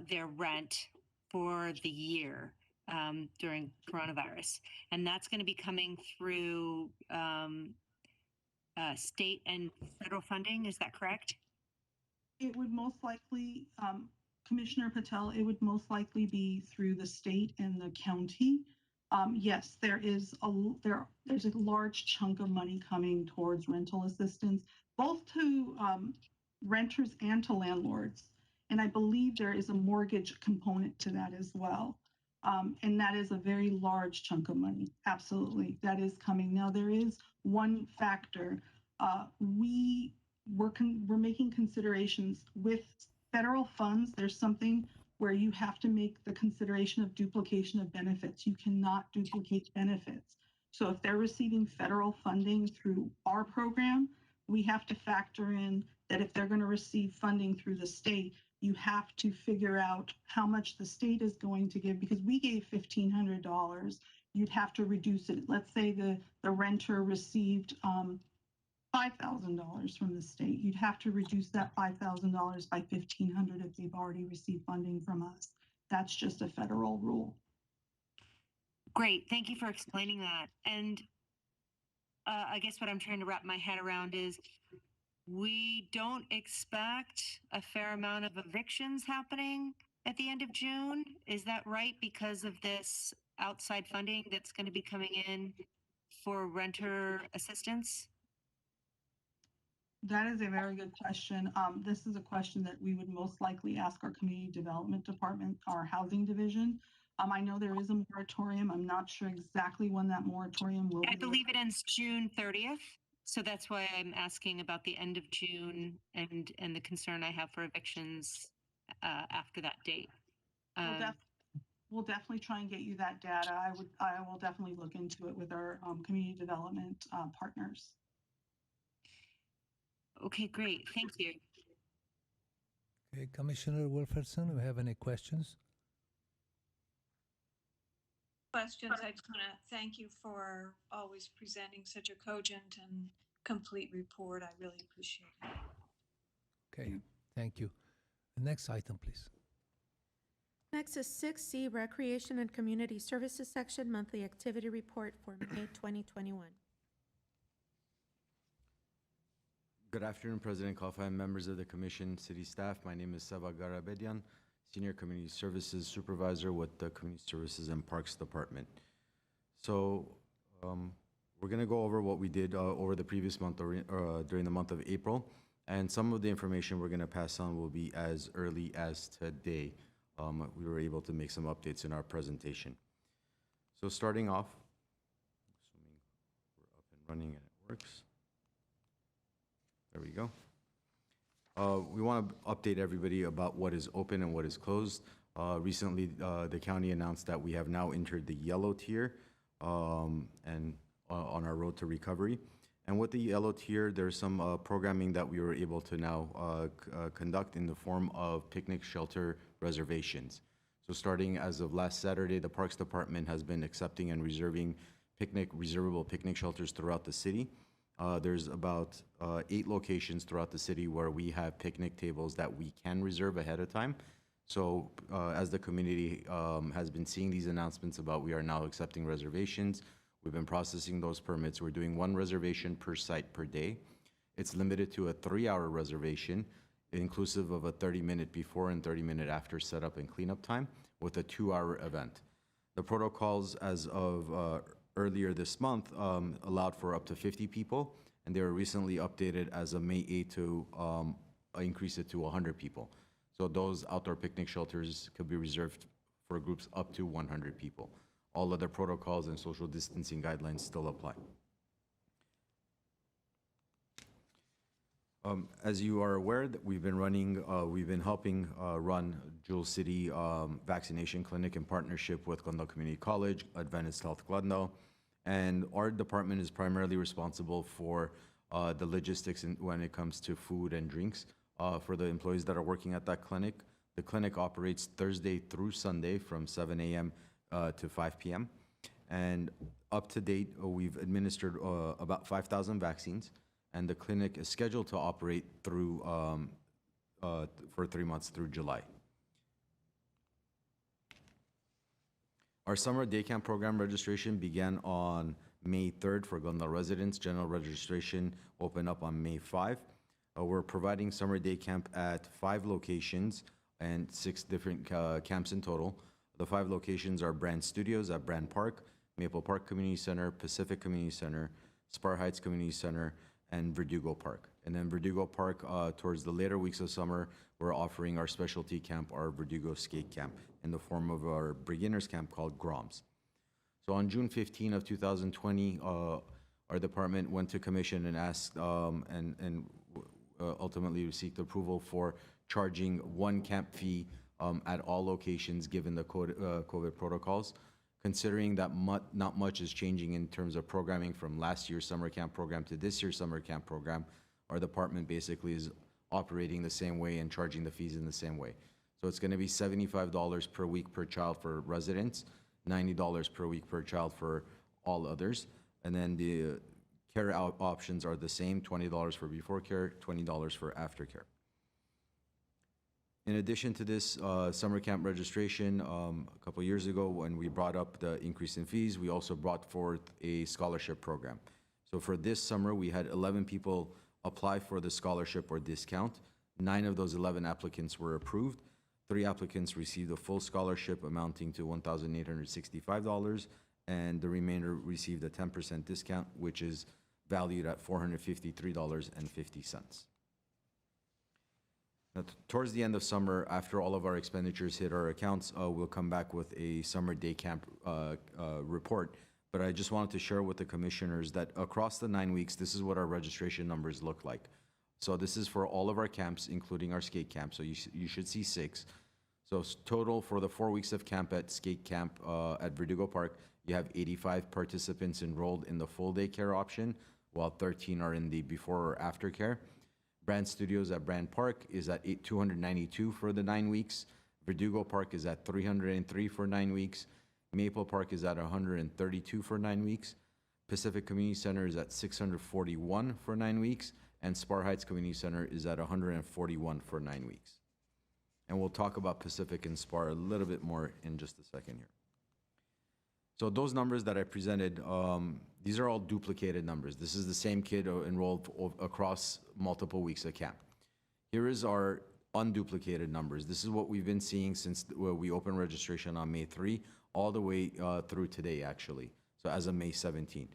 their rent for the year during coronavirus. And that's going to be coming through state and federal funding. Is that correct? It would most likely, Commissioner Patel, it would most likely be through the state and the county. Yes, there's a large chunk of money coming towards rental assistance, both to renters and to landlords. And I believe there is a mortgage component to that as well. And that is a very large chunk of money. Absolutely, that is coming. Now, there is one factor. We're making considerations with federal funds. There's something where you have to make the consideration of duplication of benefits. You cannot duplicate benefits. So if they're receiving federal funding through our program, we have to factor in that if they're going to receive funding through the state, you have to figure out how much the state is going to give, because we gave $1,500. You'd have to reduce it. Let's say the renter received $5,000 from the state. You'd have to reduce that $5,000 by $1,500 if they've already received funding from us. That's just a federal rule. Great. Thank you for explaining that. And I guess what I'm trying to wrap my head around is we don't expect a fair amount of evictions happening at the end of June. Is that right? Because of this outside funding that's going to be coming in for renter assistance? That is a very good question. This is a question that we would most likely ask our community development department, our housing division. I know there is a moratorium. I'm not sure exactly when that moratorium will be. I believe it ends June 30th. So that's why I'm asking about the end of June and the concern I have for evictions after that date. We'll definitely try and get you that data. I will definitely look into it with our community development partners. Okay, great. Thank you. Okay, Commissioner Wilferson, do you have any questions? Questions. I just want to thank you for always presenting such a cogent and complete report. I really appreciate it. Okay, thank you. The next item, please. Next is 6C, Recreation and Community Services Section Monthly Activity Report for May 2021. Good afternoon, President Kalfa and members of the Commission, city staff. My name is Seva Garabedian, Senior Community Services Supervisor with the Community Services and Parks Department. So we're going to go over what we did over the previous month or during the month of April. And some of the information we're going to pass on will be as early as today. We were able to make some updates in our presentation. So starting off, assuming we're up and running and it works. There we go. We want to update everybody about what is open and what is closed. Recently, the county announced that we have now entered the yellow tier and on our road to recovery. And with the yellow tier, there's some programming that we were able to now conduct in the form of picnic shelter reservations. So starting as of last Saturday, the Parks Department has been accepting and reserving reservable picnic shelters throughout the city. There's about 8 locations throughout the city where we have picnic tables that we can reserve ahead of time. So as the community has been seeing these announcements about we are now accepting reservations, we've been processing those permits. We're doing 1 reservation per site per day. It's limited to a 3-hour reservation, inclusive of a 30-minute before and 30-minute after setup and cleanup time with a 2-hour event. The protocols as of earlier this month allowed for up to 50 people, and they were recently updated as of May 8 to increase it to 100 people. So those outdoor picnic shelters could be reserved for groups up to 100 people. All other protocols and social distancing guidelines still apply. As you are aware, that we've been helping run Jewel City Vaccination Clinic in partnership with Glendale Community College, Adventist Health Glendale, and our department is primarily responsible for the logistics when it comes to food and drinks for the employees that are working at that clinic. The clinic operates Thursday through Sunday from 7 a.m. To 5 p.m. And up to date, we've administered about 5,000 vaccines. And the clinic is scheduled to operate through for 3 months through July. Our summer day camp program registration began on May 3rd for Glendale residents. General registration opened up on May 5. We're providing summer day camp at 5 locations and 6 different camps in total. The 5 locations are Brand Studios at Brand Park, Maple Park Community Center, Pacific Community Center, Spar Heights Community Center, and Verdugo Park. And then Verdugo Park, towards the later weeks of summer, we're offering our specialty camp, our Verdugo Skate Camp, in the form of our beginners camp called Groms. So on June 15 of 2020, our department went to commission and asked and ultimately received approval for charging 1 camp fee at all locations given the COVID protocols. Considering that not much is changing in terms of programming from last year's summer camp program to this year's summer camp program, our department basically is operating the same way and charging the fees in the same way. So it's going to be $75 per week per child for residents, $90 per week per child for all others. And then the care options are the same, $20 for before care, $20 for after care. In addition to this summer camp registration, a couple years ago when we brought up the increase in fees, we also brought forth a scholarship program. So for this summer, we had 11 people apply for the scholarship or discount. 9 of those 11 applicants were approved. 3 applicants received a full scholarship amounting to $1,865, and the remainder received a 10% discount, which is valued at $453.50. Now, towards the end of summer, after all of our expenditures hit our accounts, we'll come back with a summer day camp report. But I just wanted to share with the commissioners that across the 9 weeks, this is what our registration numbers look like. So this is for all of our camps, including our skate camp. So you should see 6. So total for the 4 weeks of camp at skate camp at Verdugo Park, you have 85 participants enrolled in the full day care option, while 13 are in the before or after care. Brand Studios at Brand Park is at 292 for the 9 weeks. Verdugo Park is at 303 for 9 weeks. Maple Park is at 132 for 9 weeks. Pacific Community Center is at 641 for 9 weeks. And Spar Heights Community Center is at 141 for 9 weeks. And we'll talk about Pacific and Spar a little bit more in just a second here. So those numbers that I presented, these are all duplicated numbers. This is the same kid enrolled across multiple weeks of camp. Here is our unduplicated numbers. This is what we've been seeing since we opened registration on May 3, all the way through today, actually. So as of May 17.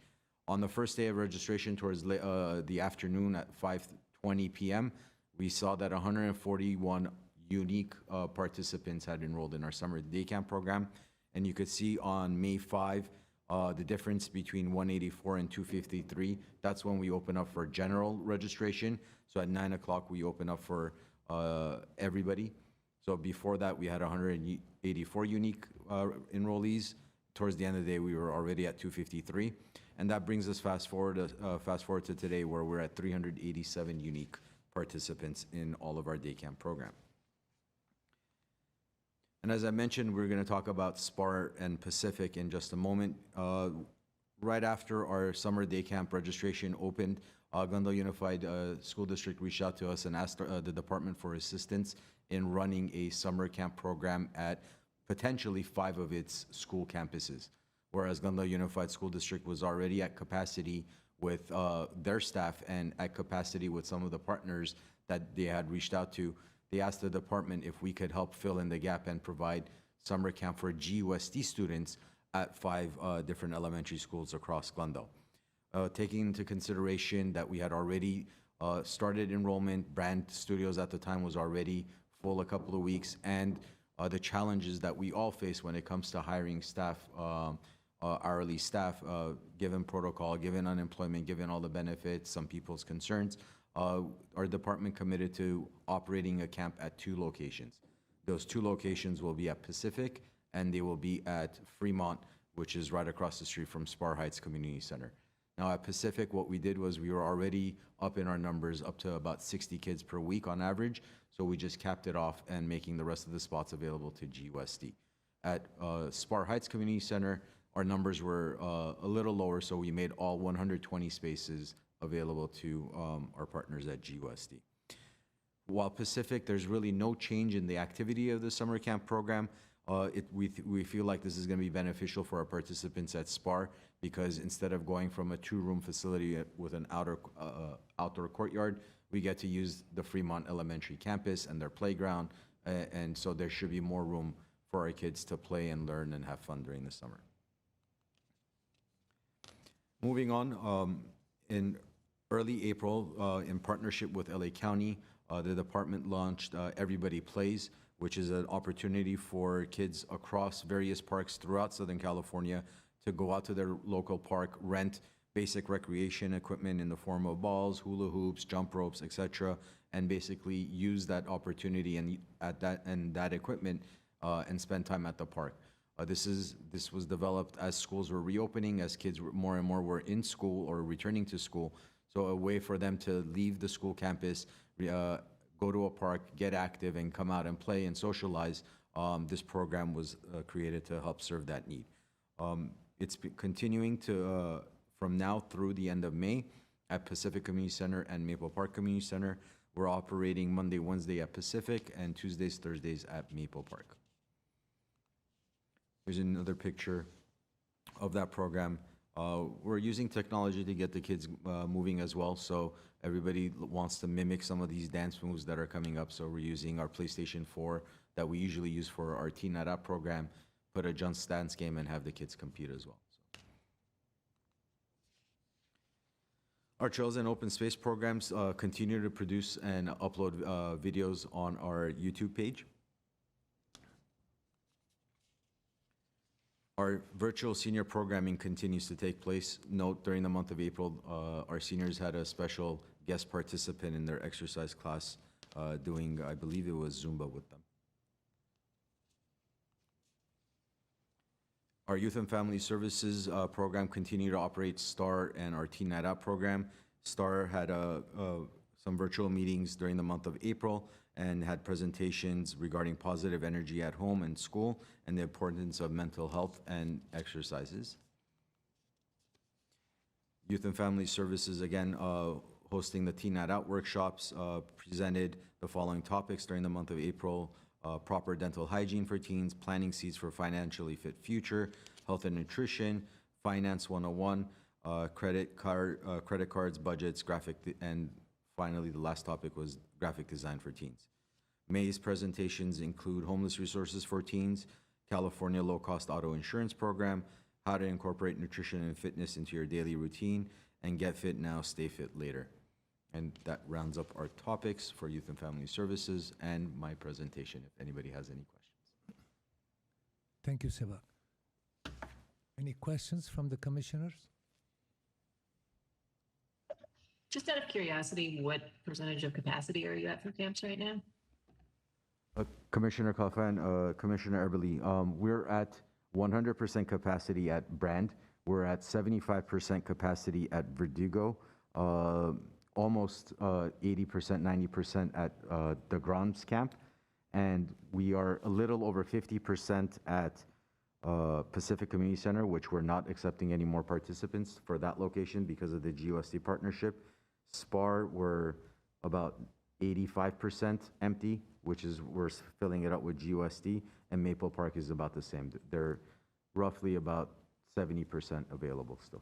On the first day of registration, towards the afternoon at 5:20 p.m., we saw that 141 unique participants had enrolled in our summer day camp program. And you could see on May 5, the difference between 184 and 253. That's when we open up for general registration. So at 9 o'clock, we open up for everybody. So before that, we had 184 unique enrollees. Towards the end of the day, we were already at 253. And that brings us fast forward to today, where we're at 387 unique participants in all of our day camp program. And as I mentioned, we're going to talk about Spar and Pacific in just a moment. Right after our summer day camp registration opened, Glendale Unified School District reached out to us and asked the department for assistance in running a summer camp program at potentially 5 of its school campuses. Whereas Glendale Unified School District was already at capacity with their staff and at capacity with some of the partners that they had reached out to, they asked the department if we could help fill in the gap and provide summer camp for GUSD students at 5 different elementary schools across Glendale. Taking into consideration that we had already started enrollment, Brand Studios at the time was already full a couple of weeks, and the challenges that we all face when it comes to hiring staff, hourly staff, given protocol, given unemployment, given all the benefits, some people's concerns, our department committed to operating a camp at 2 locations. Those 2 locations will be at Pacific, and they will be at Fremont, which is right across the street from Spar Heights Community Center. Now at Pacific, what we did was we were already up in our numbers up to about 60 kids per week on average, so we just capped it off and making the rest of the spots available to GUSD. At Spar Heights Community Center, our numbers were a little lower, so we made all 120 spaces available to our partners at GUSD. While Pacific, there's really no change in the activity of the summer camp program. We feel like this is going to be beneficial for our participants at SPAR, because instead of going from a 2-room facility with an outdoor courtyard, we get to use the Fremont Elementary campus and their playground, and so there should be more room for our kids to play and learn and have fun during the summer. Moving on, in early April, in partnership with LA County, the department launched Everybody Plays, which is an opportunity for kids across various parks throughout Southern California to go out to their local park, rent basic recreation equipment in the form of balls, hula hoops, jump ropes, etc., and basically use that opportunity and that equipment and spend time at the park. This was developed as schools were reopening, as kids more and more were in school or returning to school. So a way for them to leave the school campus, go to a park, get active, and come out and play and socialize. This program was created to help serve that need. It's continuing to from now through the end of May at Pacific Community Center and Maple Park Community Center. We're operating Monday, Wednesday at Pacific, and Tuesdays, Thursdays at Maple Park. Here's another picture of that program. We're using technology to get the kids moving as well, so everybody wants to mimic some of these dance moves that are coming up, so we're using our PlayStation 4 that we usually use for our Teen Night Out program, put a Just Dance game and have the kids compete as well. Our Trails and Open Space programs continue to produce and upload videos on our YouTube page. Our virtual senior programming continues to take place. Note, during the month of April, our seniors had a special guest participant in their exercise class doing, I believe it was Zumba with them. Our Youth and Family Services program continue to operate STAR and our Teen Night Out program. STAR had some virtual meetings during the month of April and had presentations regarding positive energy at home and school and the importance of mental health and exercises. Youth and Family Services, again, hosting the Teen Night Out workshops, presented the following topics during the month of April: proper dental hygiene for teens, planting seeds for financially fit future, health and nutrition, finance 101, credit cards, budgets, and finally the last topic was graphic design for teens. May's presentations include homeless resources for teens, California low-cost auto insurance program, how to incorporate nutrition and fitness into your daily routine, and get fit now, stay fit later. And that rounds up our topics for Youth and Family Services and my presentation, if anybody has any questions. Thank you, Seva. Any questions from the commissioners? Just out of curiosity, what percentage of capacity are you at for camps right now? Commissioner Kalfan, Commissioner Eberly, we're at 100% capacity at Brand. We're at 75% capacity at Verdugo, almost 80%, 90% at the Grams camp, and we are a little over 50% at Pacific Community Center, which we're not accepting any more participants for that location because of the GUSD partnership. SPAR, we're about 85% empty, which is we're filling it up with GUSD, and Maple Park is about the same. They're roughly about 70% available still.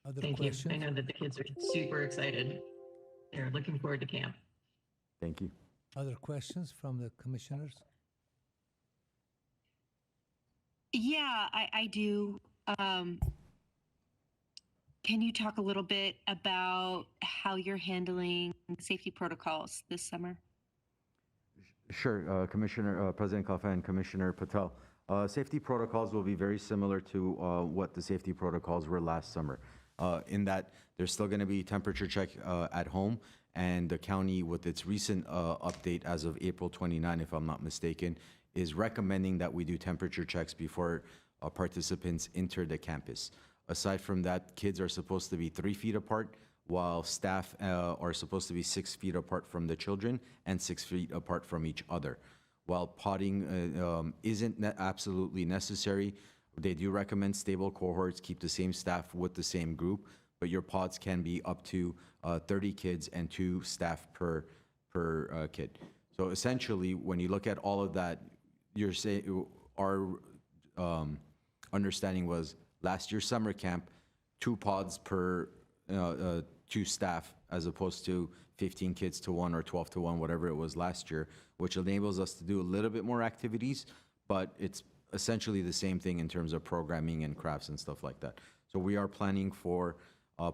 Other Thank questions? you. I know that the kids are super excited. They're looking forward to camp. Thank you. Other questions from the commissioners? Yeah, I do. Can you talk a little bit about how you're handling safety protocols this summer? Sure, Commissioner, President Kalfan and Commissioner Patel. Safety protocols will be very similar to what the safety protocols were last summer, in that there's still going to be temperature check at home, and the county, with its recent update as of April 29, if I'm not mistaken, is recommending that we do temperature checks before participants enter the campus. Aside from that, kids are supposed to be 3 feet apart, while staff are supposed to be 6 feet apart from the children and 6 feet apart from each other. While potting isn't absolutely necessary, they do recommend stable cohorts, keep the same staff with the same group, but your pods can be up to 30 kids and 2 staff per kid. So essentially, when you look at all of that, you're saying our understanding was last year's summer camp, 2 pods per 2 staff, as opposed to 15 kids to 1 or 12 to 1, whatever it was last year, which enables us to do a little bit more activities, but it's essentially the same thing in terms of programming and crafts and stuff like that. So we are planning for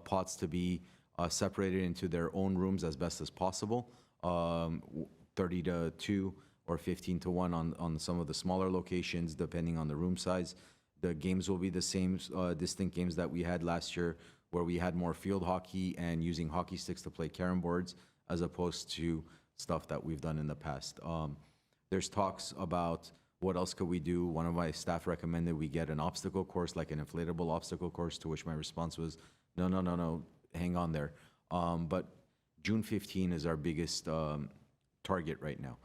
pods to be separated into their own rooms as best as possible, 30 to 2 or 15 to 1 on some of the smaller locations, depending on the room size. The games will be the same distinct games that we had last year, where we had more field hockey and using hockey sticks to play carom boards, as opposed to stuff that we've done in the past. There's talks about what else could we do. One of my staff recommended we get an obstacle course, like an inflatable obstacle course, to which my response was, no, hang on there. But June 15 is our biggest target right now.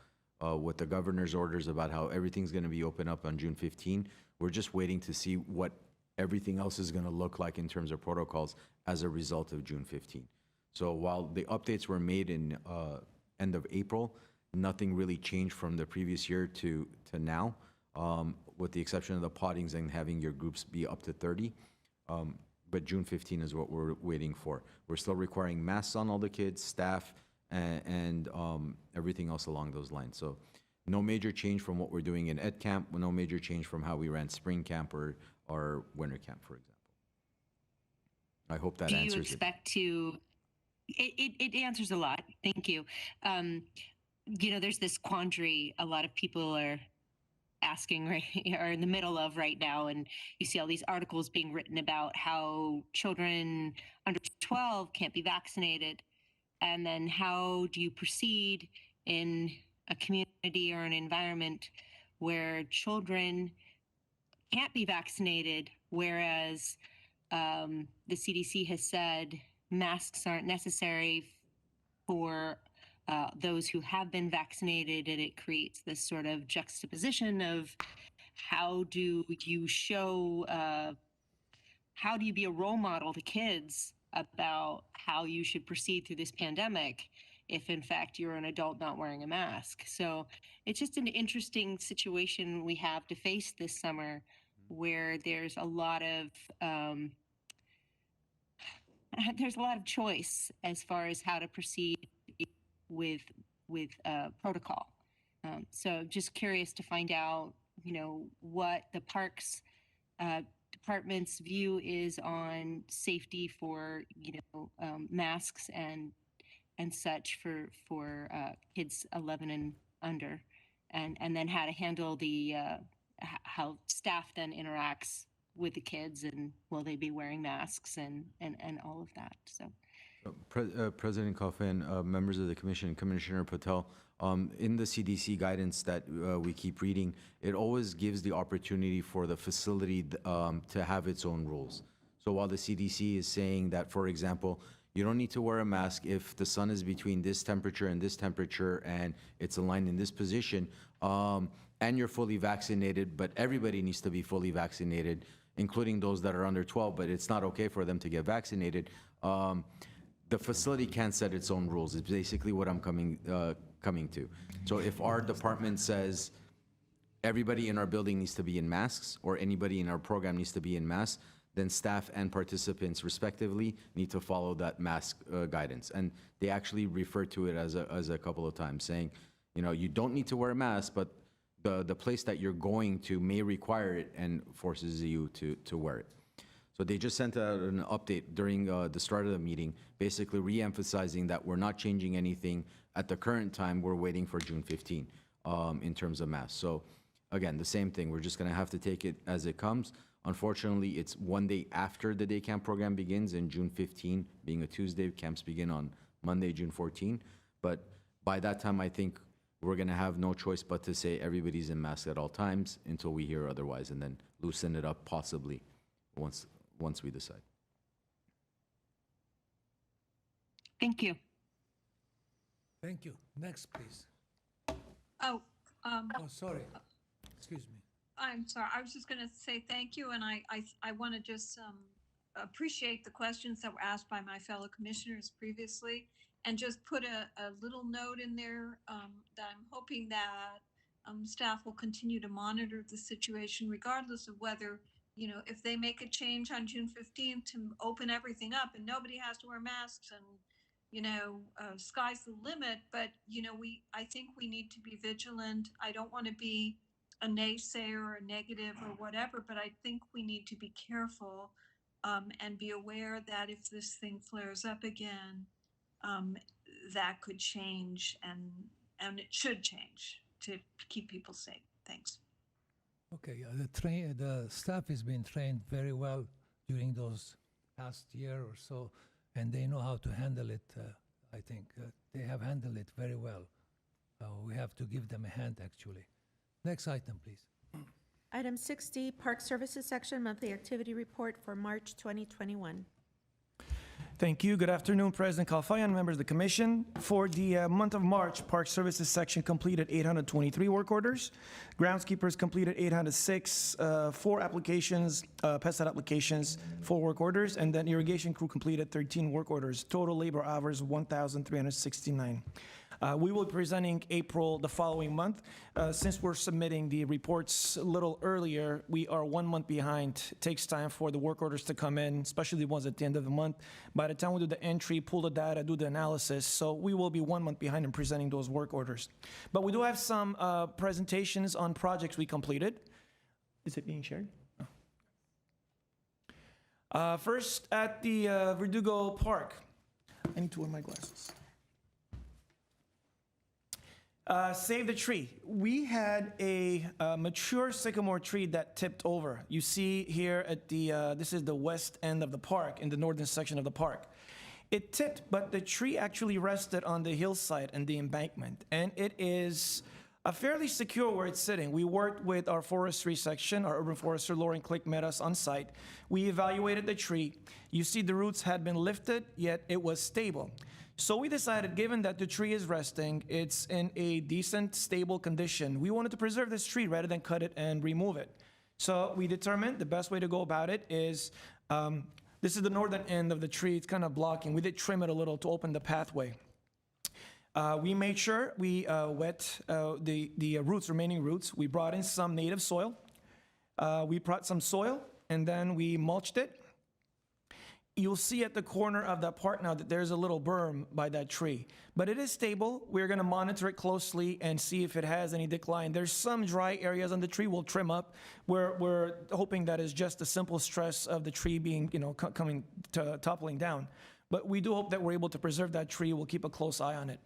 With the governor's orders about how everything's going to be open up on June 15, we're just waiting to see what everything else is going to look like in terms of protocols as a result of June 15. So while the updates were made in end of April, nothing really changed from the previous year to now. with the exception of the pottings and having your groups be up to 30. But June 15 is what we're waiting for. We're still requiring masks on all the kids, staff, and everything else along those lines. So no major change from what we're doing in Ed Camp, no major change from how we ran spring camp or winter camp, for example. I hope that Do answers you it. expect to, it answers a lot. Thank you. There's this quandary a lot of people are asking are in the middle of right now, and you see all these articles being written about how children under 12 can't be vaccinated, and then how do you proceed in a community or an environment where children can't be vaccinated, whereas the CDC has said masks aren't necessary for those who have been vaccinated, and it creates this sort of juxtaposition of how do you show, how do you be a role model to kids about how you should proceed through this pandemic if in fact you're an adult not wearing a mask. So it's just an interesting situation we have to face this summer, where there's a lot of choice as far as how to proceed with protocol. So just curious to find out, what the parks department's view is on safety for, masks and such for kids 11 and under, and then how to handle the how staff then interacts with the kids, and will they be wearing masks and all of that. So. President Coffin, members of the commission, Commissioner Patel, in the CDC guidance that we keep reading, it always gives the opportunity for the facility to have its own rules. So while the CDC is saying that, for example, you don't need to wear a mask if the sun is between this temperature and it's aligned in this position, and you're fully vaccinated, but everybody needs to be fully vaccinated, including those that are under 12, but it's not okay for them to get vaccinated. The facility can't set its own rules. It's basically what I'm coming to. So if our department says everybody in our building needs to be in masks, or anybody in our program needs to be in masks, then staff and participants respectively need to follow that mask guidance. And they actually refer to it as a couple of times, saying, you don't need to wear a mask, but the place that you're going to may require it and forces you to wear it. So they just sent out an update during the start of the meeting, basically re-emphasizing that we're not changing anything at the current time. We're waiting for June 15 in terms of masks. So again, the same thing. We're just going to have to take it as it comes. Unfortunately, it's one day after the day camp program begins, and June 15 being a Tuesday, camps begin on Monday, June 14. But by that time, I think we're going to have no choice but to say everybody's in masks at all times until we hear otherwise, and then loosen it up possibly once we decide. Thank you. Thank you. Next, please. Oh, Oh, sorry. Excuse me. I'm sorry. I was just going to say thank you, and I want to just appreciate the questions that were asked by my fellow commissioners previously, and just put a little note in there that I'm hoping that staff will continue to monitor the situation, regardless of whether, if they make a change on June 15th to open everything up and nobody has to wear masks and, sky's the limit. But, I think we need to be vigilant. I don't want to be a naysayer or a negative or whatever, but I think we need to be careful and be aware that if this thing flares up again, that could change, and it should change to keep people safe. Thanks. Okay, the staff has been trained very well during those past year or so, and they know how to handle it. I think they have handled it very well. We have to give them a hand, actually. Next item, please. Item 6D, Park Services Section Monthly Activity Report for March 2021. Thank you. Good afternoon, President Kalfayan, members of the Commission. For the month of March, Park Services section completed 823 work orders. Groundskeepers completed 806, 4 applications, pesticide applications, 4 work orders, and then irrigation crew completed 13 work orders. Total labor hours, 1,369. We will be presenting April the following month. Since we're submitting the reports a little earlier, we are 1 month behind. It takes time for the work orders to come in, especially the ones at the end of the month. By the time we do the entry, pull the data, do the analysis, so we will be 1 month behind in presenting those work orders. But we do have some presentations on projects we completed. Is it being shared? First, at the Verdugo Park. I need to wear my glasses. Save the tree. We had a mature sycamore tree that tipped over. You see here at the, this is the west end of the park, in the northern section of the park. It tipped, but the tree actually rested on the hillside and the embankment, and it is fairly secure where it's sitting. We worked with our forestry section, our urban forester, Lauren Click, met us on site. We evaluated the tree. You see the roots had been lifted, yet it was stable. So we decided, given that the tree is resting, it's in a decent, stable condition, we wanted to preserve this tree rather than cut it and remove it. So we determined the best way to go about it is, this is the northern end of the tree, it's kind of blocking. We did trim it a little to open the pathway. We made sure we wet the roots, remaining roots. We brought in some native soil. We brought some soil, and then we mulched it. You'll see at the corner of that park now that there's a little berm by that tree. But it is stable. We're going to monitor it closely and see if it has any decline. There's some dry areas on the tree we'll trim up. We're hoping that is just the simple stress of the tree being, toppling down. But we do hope that we're able to preserve that tree. We'll keep a close eye on it.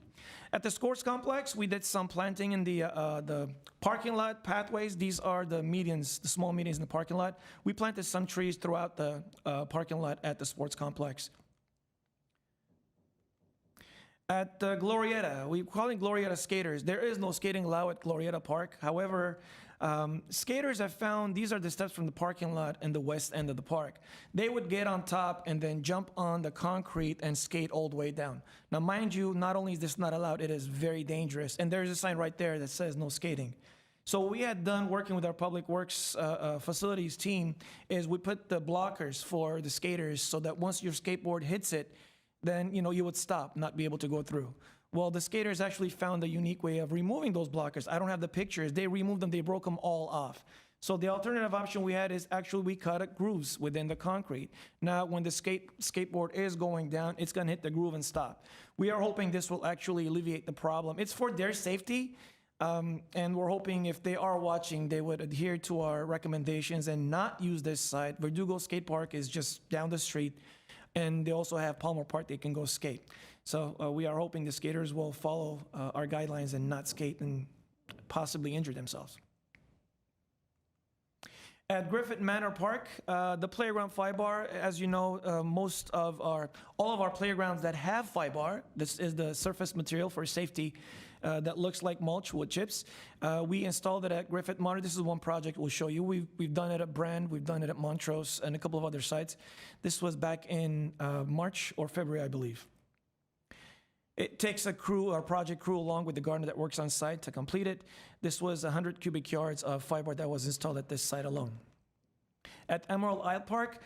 At the sports complex, we did some planting in the parking lot pathways. These are the medians, the small medians in the parking lot. We planted some trees throughout the parking lot at the sports complex. At Glorieta, we call it Glorieta skaters. There is no skating allowed at Glorieta Park. However, skaters have found these are the steps from the parking lot in the west end of the park. They would get on top and then jump on the concrete and skate all the way down. Now, mind you, not only is this not allowed, it is very dangerous. And there's a sign right there that says no skating. So what we had done working with our public works facilities team is we put the blockers for the skaters so that once your skateboard hits it, then you would stop, not be able to go through. Well, the skaters actually found a unique way of removing those blockers. I don't have the pictures. They removed them. They broke them all off. So the alternative option we had is actually we cut grooves within the concrete. Now, when the skateboard is going down, it's going to hit the groove and stop. We are hoping this will actually alleviate the problem. It's for their safety, and we're hoping if they are watching, they would adhere to our recommendations and not use this site. Verdugo Skate Park is just down the street, and they also have Palmer Park they can go skate. So we are hoping the skaters will follow our guidelines and not skate and possibly injure themselves. At Griffith Manor Park, the playground FIBAR, as you know, all of our playgrounds that have FIBAR, this is the surface material for safety that looks like mulch wood chips. We installed it at Griffith Manor. This is one project we'll show you. We've done it at Brand, we've done it at Montrose, and a couple of other sites. This was back in March or February, I believe. It takes a crew, our project crew, along with the gardener that works on site to complete it. This was 100 cubic yards of fiber that was installed at this site alone. At Emerald Isle Park,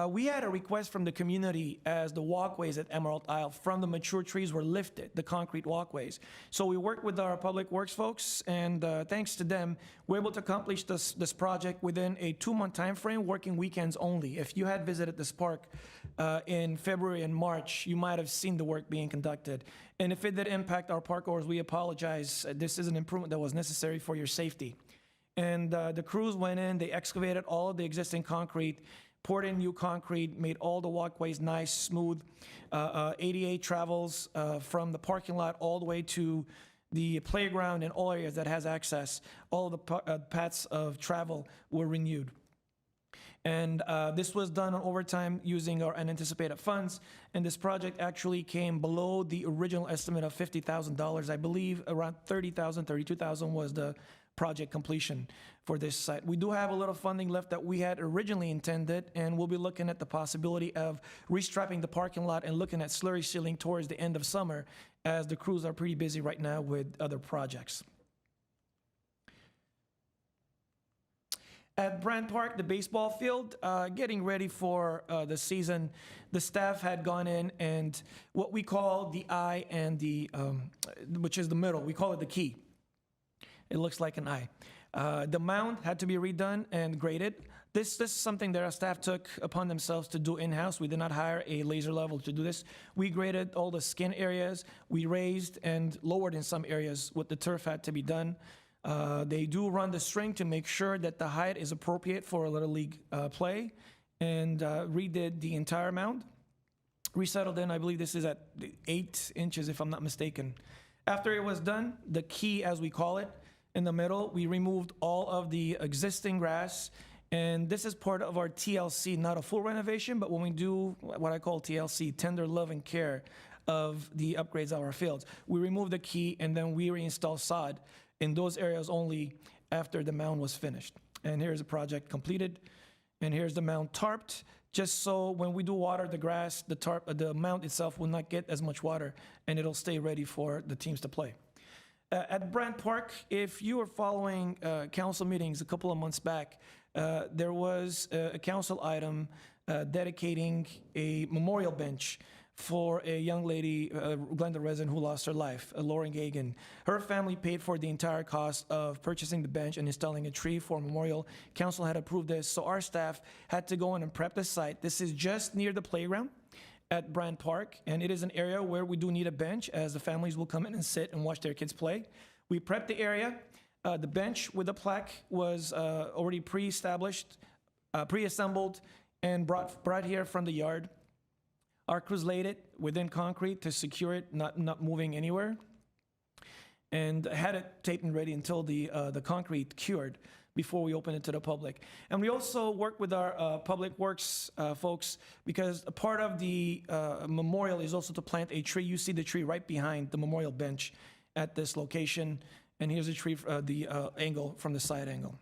we had a request from the community as the walkways at Emerald Isle from the mature trees were lifted, the concrete walkways. So we worked with our public works folks, and thanks to them, we're able to accomplish this project within a 2-month time frame, working weekends only. If you had visited this park in February and March, you might have seen the work being conducted. And if it did impact our park goers, we apologize. This is an improvement that was necessary for your safety. And the crews went in, they excavated all of the existing concrete, poured in new concrete, made all the walkways nice, smooth. ADA travels from the parking lot all the way to the playground and all areas that has access. All of the paths of travel were renewed. And this was done on overtime using our unanticipated funds. And this project actually came below the original estimate of $50,000. I believe around $30,000, $32,000 was the project completion for this site. We do have a little funding left that we had originally intended, and we'll be looking at the possibility of restrapping the parking lot and looking at slurry sealing towards the end of summer, as the crews are pretty busy right now with other projects. At Brand Park, the baseball field, getting ready for the season, the staff had gone in and what we call the eye and the, which is the middle, we call it the key. It looks like an eye. The mound had to be redone and graded. This is something that our staff took upon themselves to do in-house. We did not hire a laser level to do this. We graded all the skin areas. We raised and lowered in some areas what the turf had to be done. They do run the string to make sure that the height is appropriate for a Little League play, and redid the entire mound. Resettled in, I believe this is at 8 inches, if I'm not mistaken. After it was done, the key, as we call it, in the middle, we removed all of the existing grass, and this is part of our TLC, not a full renovation, but when we do what I call TLC, tender love and care of the upgrades of our fields, we remove the key and then we reinstall sod in those areas only after the mound was finished. And here's the project completed, and here's the mound tarped, just so when we do water the grass, the mound itself will not get as much water, and it'll stay ready for the teams to play. At Brand Park, if you were following council meetings a couple of months back, there was a council item dedicating a memorial bench for a young lady, Glendale resident who lost her life, Lauren Gagan. Her family paid for the entire cost of purchasing the bench and installing a tree for a memorial. Council had approved this, so our staff had to go in and prep the site. This is just near the playground at Brand Park, and it is an area where we do need a bench, as the families will come in and sit and watch their kids play. We prepped the area. The bench with the plaque was already pre-established, pre-assembled, and brought here from the yard. Our crews laid it within concrete to secure it, not moving anywhere, and had it taped and ready until the concrete cured before we open it to the public. And we also work with our public works folks, because a part of the memorial is also to plant a tree. You see the tree right behind the memorial bench at this location, and here's the tree, the angle from the side angle.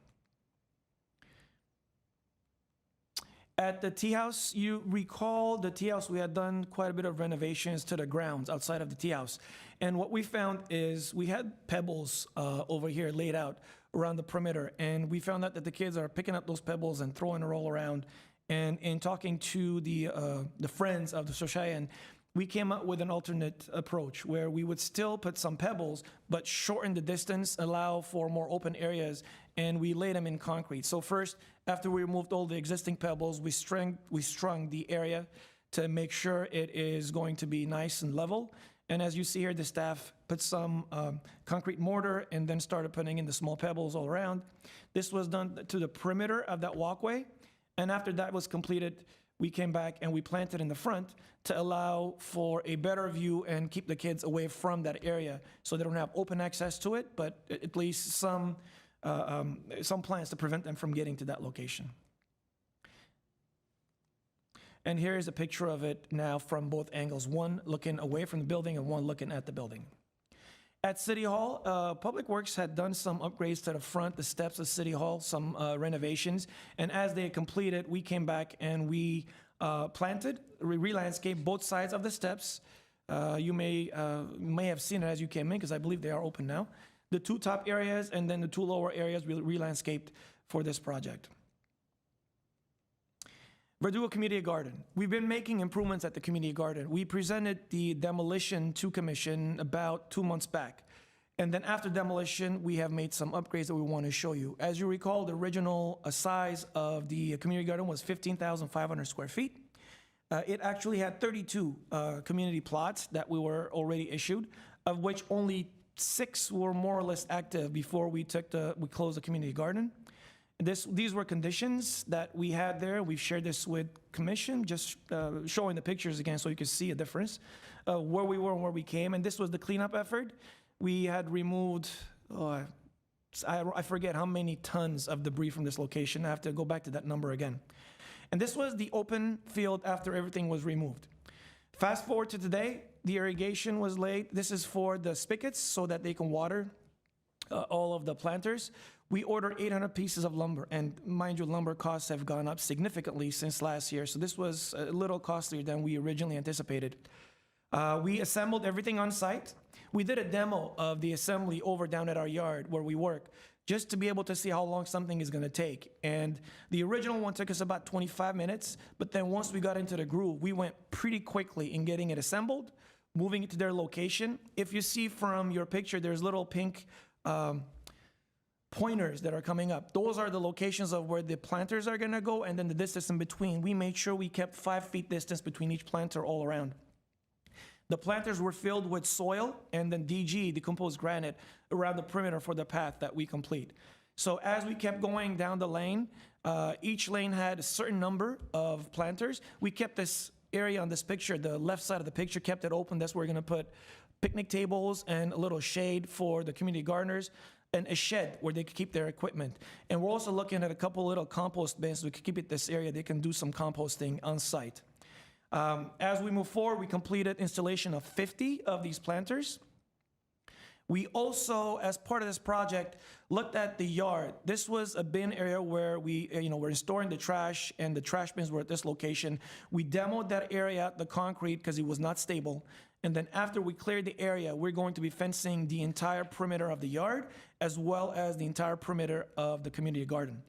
At the tea house, you recall the tea house, we had done quite a bit of renovations to the grounds outside of the tea house. And what we found is we had pebbles over here laid out around the perimeter, and we found out that the kids are picking up those pebbles and throwing it all around. And in talking to the friends of the Soshayan, we came up with an alternate approach where we would still put some pebbles, but shorten the distance, allow for more open areas, and we laid them in concrete. So first, after we removed all the existing pebbles, we strung the area to make sure it is going to be nice and level. And as you see here, the staff put some concrete mortar and then started putting in the small pebbles all around. This was done to the perimeter of that walkway. And after that was completed, we came back and we planted in the front to allow for a better view and keep the kids away from that area so they don't have open access to it, but at least some plants to prevent them from getting to that location. And here is a picture of it now from both angles, one looking away from the building and one looking at the building. At City Hall, Public Works had done some upgrades to the front, the steps of City Hall, some renovations. And as they completed, we came back and we planted, re-landscaped both sides of the steps. You may have seen it as you came in, because I believe they are open now. The two top areas and then the two lower areas we re-landscaped for this project. Verdugo Community Garden. We've been making improvements at the community garden. We presented the demolition to commission about 2 months back. And then after demolition, we have made some upgrades that we want to show you. As you recall, the original size of the community garden was 15,500 square feet. It actually had 32 community plots that we were already issued, of which only 6 were more or less active before we closed the community garden. These were conditions that we had there. We've shared this with commission, just showing the pictures again so you can see a difference, where we were and where we came. And this was the cleanup effort. We had removed, I forget how many tons of debris from this location. I have to go back to that number again. And this was the open field after everything was removed. Fast forward to today, the irrigation was laid. This is for the spigots so that they can water all of the planters. We ordered 800 pieces of lumber, and mind you, lumber costs have gone up significantly since last year, so this was a little costlier than we originally anticipated. We assembled everything on site. We did a demo of the assembly over down at our yard where we work, just to be able to see how long something is going to take. And the original one took us about 25 minutes, but then once we got into the groove, we went pretty quickly in getting it assembled, moving it to their location. If you see from your picture, there's little pink pointers that are coming up. Those are the locations of where the planters are going to go, and then the distance in between. We made sure we kept 5 feet distance between each planter all around. The planters were filled with soil and then DG, decomposed granite, around the perimeter for the path that we complete. So as we kept going down the lane, each lane had a certain number of planters. We kept this area on this picture, the left side of the picture, kept it open. That's where we're going to put picnic tables and a little shade for the community gardeners, and a shed where they could keep their equipment. And we're also looking at a couple little compost bins so we could keep it this area. They can do some composting on site. As we move forward, we completed installation of 50 of these planters. We also, as part of this project, looked at the yard. This was a bin area where we, we're storing the trash, and the trash bins were at this location. We demoed that area, the concrete, because it was not stable. And then after we cleared the area, we're going to be fencing the entire perimeter of the yard, as well as the entire perimeter of the community garden.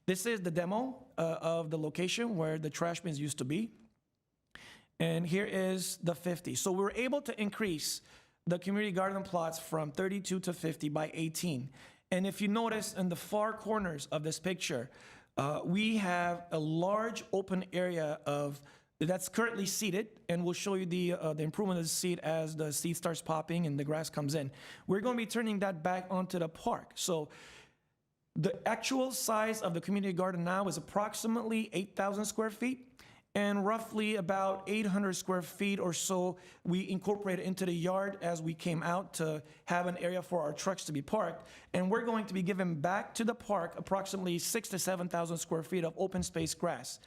This is the demo of the location where the trash bins used to be. And here is the 50. So we were able to increase the community garden plots from 32 to 50 by 18. And if you notice in the far corners of this picture, we have a large open area that's currently seeded, and we'll show you the improvement of the seed as the seed starts popping and the grass comes in. We're going to be turning that back onto the park. So the actual size of the community garden now is approximately 8,000 square feet. And roughly about 800 square feet or so we incorporated into the yard as we came out to have an area for our trucks to be parked. And we're going to be giving back to the park approximately 6,000 to 7,000 square feet of open space grass.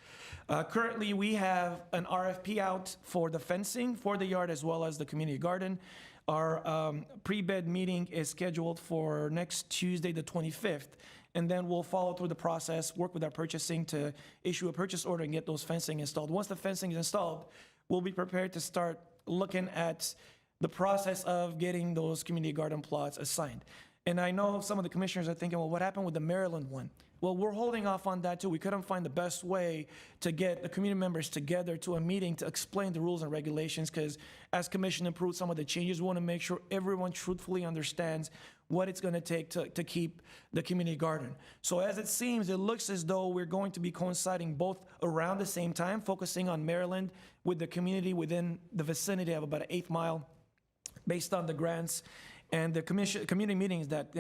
Currently, we have an RFP out for the fencing for the yard as well as the community garden. Our pre-bid meeting is scheduled for next Tuesday, the 25th. And then we'll follow through the process, work with our purchasing to issue a purchase order and get those fencing installed. Once the fencing is installed, we'll be prepared to start looking at the process of getting those community garden plots assigned. And I know some of the commissioners are thinking, well, what happened with the Maryland one? Well, we're holding off on that too. We couldn't find the best way to get the community members together to a meeting to explain the rules and regulations, because as commission approved some of the changes, we want to make sure everyone truthfully understands what it's going to take to keep the community garden. So as it seems, it looks as though we're going to be coinciding both around the same time, focusing on Maryland with the community within the vicinity of about an 8th mile based on the grants and the community meetings that,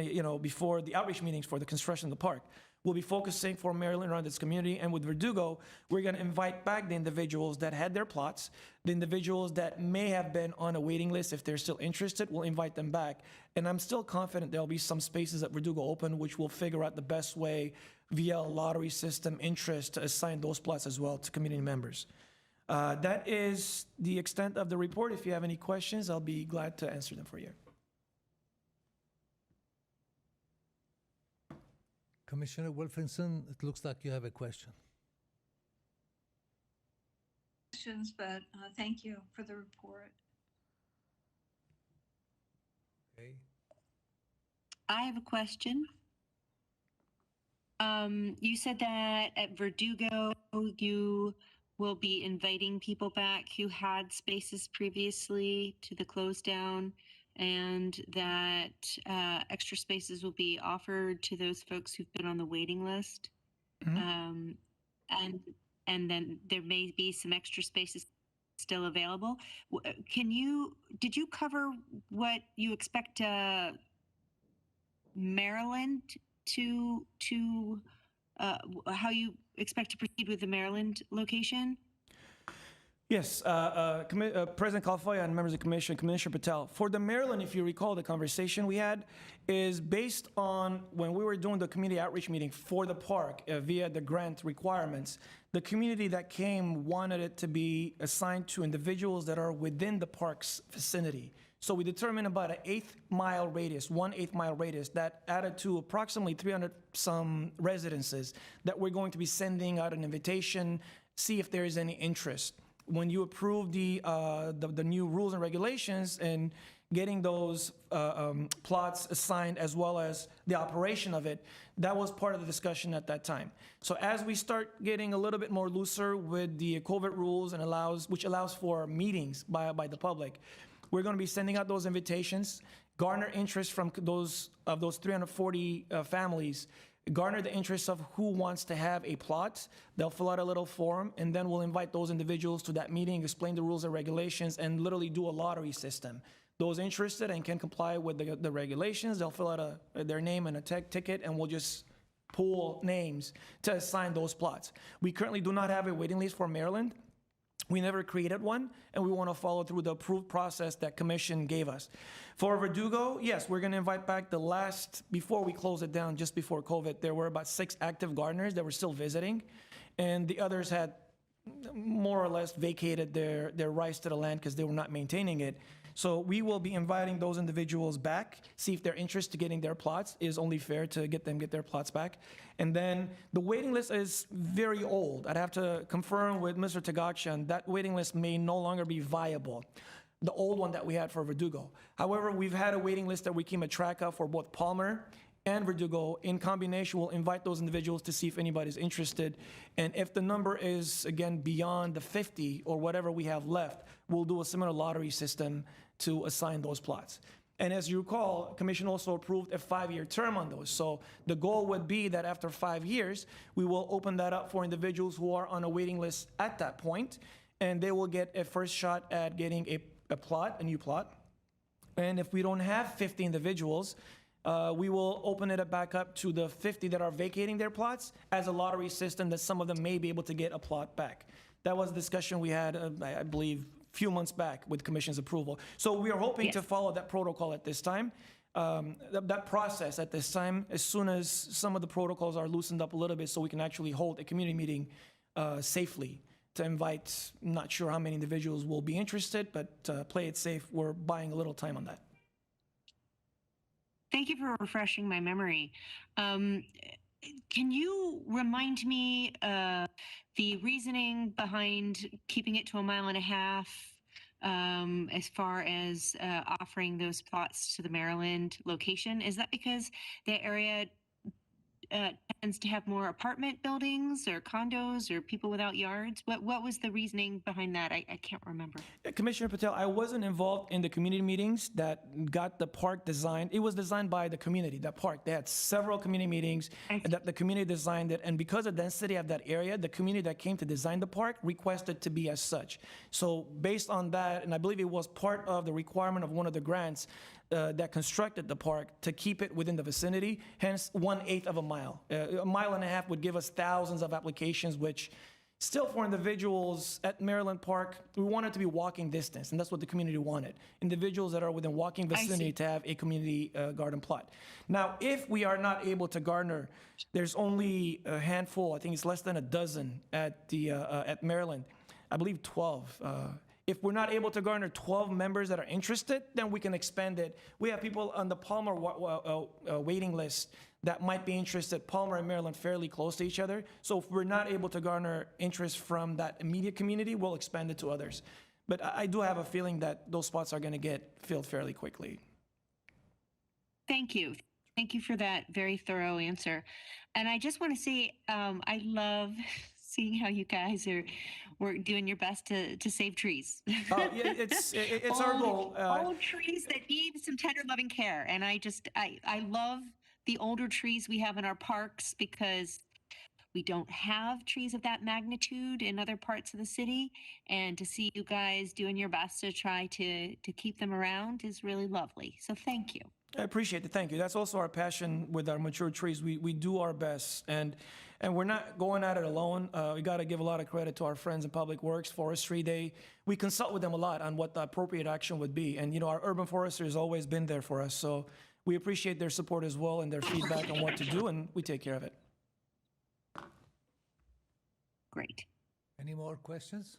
before the outreach meetings for the construction of the park. We'll be focusing for Maryland around this community. And with Verdugo, we're going to invite back the individuals that had their plots, the individuals that may have been on a waiting list. If they're still interested, we'll invite them back. And I'm still confident there'll be some spaces at Verdugo open, which we'll figure out the best way via a lottery system interest to assign those plots as well to community members. That is the extent of the report. If you have any questions, I'll be glad to answer them for you. Commissioner Wilkinson, it looks like you have a question. Questions, but thank you for the report. Okay. I have a question. You said that at Verdugo, you will be inviting people back who had spaces previously to the close down, and that extra spaces will be offered to those folks who've been on the waiting list. Mm-hmm. And then there may be some extra spaces still available. Did you cover what you expect Maryland to how you expect to proceed with the Maryland location? Yes, President Kalfaya and members of the commission, Commissioner Patel. For the Maryland, if you recall, the conversation we had is based on when we were doing the community outreach meeting for the park via the grant requirements. The community that came wanted it to be assigned to individuals that are within the park's vicinity. So we determined about an 1/8 mile radius that added to approximately 300 some residences that we're going to be sending out an invitation, see if there is any interest. When you approve the new rules and regulations and getting those plots assigned as well as the operation of it, that was part of the discussion at that time. So as we start getting a little bit more looser with the COVID rules and which allows for meetings by the public, we're going to be sending out those invitations, garner interest from those 340 families, garner the interest of who wants to have a plot. They'll fill out a little form, and then we'll invite those individuals to that meeting, explain the rules and regulations, and literally do a lottery system. Those interested and can comply with the regulations, they'll fill out their name and a ticket, and we'll just pool names to assign those plots. We currently do not have a waiting list for Maryland. We never created one, and we want to follow through the approved process that Commission gave us. For Verdugo, yes, we're going to invite back before we close it down, just before COVID, there were about 6 active gardeners that were still visiting, and the others had more or less vacated their rights to the land because they were not maintaining it. So we will be inviting those individuals back, see if they're interested in getting their plots. It is only fair to get their plots back. And then the waiting list is very old. I'd have to confirm with Mr. Tagakshan, that waiting list may no longer be viable, the old one that we had for Verdugo. However, we've had a waiting list that we keep a track of for both Palmer and Verdugo. In combination, we'll invite those individuals to see if anybody's interested. And if the number is, again, beyond the 50 or whatever we have left, we'll do a similar lottery system to assign those plots. And as you recall, Commission also approved a 5-year term on those. So the goal would be that after 5 years, we will open that up for individuals who are on a waiting list at that point, and they will get a first shot at getting a new plot. And if we don't have 50 individuals, we will open it back up to the 50 that are vacating their plots as a lottery system that some of them may be able to get a plot back. That was a discussion we had, I believe, few months back with Commission's approval. So we are hoping to follow that protocol at this time, that process at this time, as soon as some of the protocols are loosened up a little bit so we can actually hold a community meeting safely to invite, not sure how many individuals will be interested, but play it safe. We're buying a little time on that. Thank you for refreshing my memory. Can you remind me the reasoning behind keeping it to 1.5 miles as far as offering those plots to the Maryland location? Is that because the area tends to have more apartment buildings or condos or people without yards? What was the reasoning behind that? I can't remember. Commissioner Patel, I wasn't involved in the community meetings that got the park designed. It was designed by the community, that park. They had several community meetings that the community designed it. And because of the density of that area, the community that came to design the park requested to be as such. So based on that, and I believe it was part of the requirement of one of the grants that constructed the park to keep it within the vicinity, hence 1/8 of a mile. 1.5 miles would give us thousands of applications, which still for individuals at Maryland Park, we want it to be walking distance, and that's what the community wanted. Individuals that are within walking vicinity to have a community garden plot. Now, if we are not able to garner, there's only a handful, I think it's less than a dozen at Maryland, I believe 12. If we're not able to garner 12 members that are interested, then we can expand it. We have people on the Palmer waiting list that might be interested. Palmer and Maryland fairly close to each other. So if we're not able to garner interest from that immediate community, we'll expand it to others. But I do have a feeling that those spots are going to get filled fairly quickly. Thank you. Thank you for that very thorough answer. And I just want to say, I love seeing how you guys are doing your best to save trees. Yeah, it's our goal. Old trees that need some tender loving care. And I love the older trees we have in our parks because we don't have trees of that magnitude in other parts of the city. And to see you guys doing your best to try to keep them around is really lovely. So thank you. I appreciate it. Thank you. That's also our passion with our mature trees. We do our best, and we're not going at it alone. We got to give a lot of credit to our friends in Public Works, Forestry. We consult with them a lot on what the appropriate action would be. And, our urban forester has always been there for us. So we appreciate their support as well and their feedback on what to do, and we take care of it. Great. Any more questions?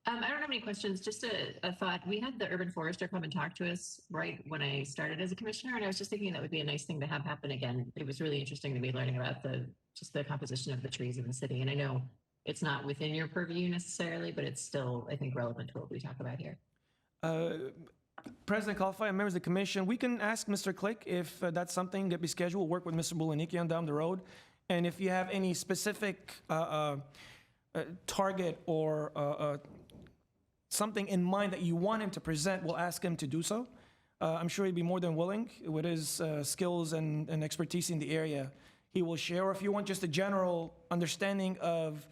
I don't have any questions, just a thought. We had the urban forester come and talk to us right when I started as a commissioner, and I was just thinking that would be a nice thing to have happen again. It was really interesting to me learning about the composition of the trees in the city. And I know it's not within your purview necessarily, but it's still, I think, relevant to what we talk about here. President Kalfai and members of the commission, we can ask Mr. Click if that's something that be scheduled. We'll work with Mr. Bulanikian down the road. And if you have any specific target or something in mind that you want him to present, we'll ask him to do so. I'm sure he'd be more than willing with his skills and expertise in the area. He will share, or if you want just a general understanding of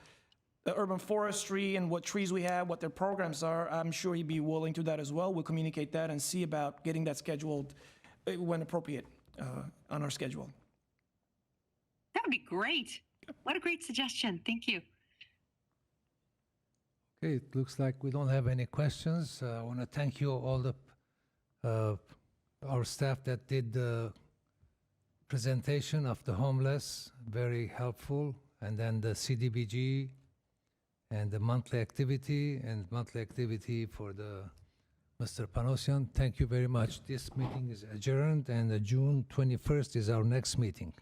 the urban forestry and what trees we have, what their programs are, I'm sure he'd be willing to that as well. We'll communicate that and see about getting that scheduled when appropriate on our schedule. That would be great. What a great suggestion. Thank you. Okay, it looks like we don't have any questions. I want to thank you all our staff that did the presentation of the homeless, very helpful, and then the CDBG and the monthly activity for the Mr. Panosian. Thank you very much. This meeting is adjourned, and June 21st is our next meeting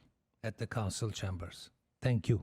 at the council chambers. Thank you.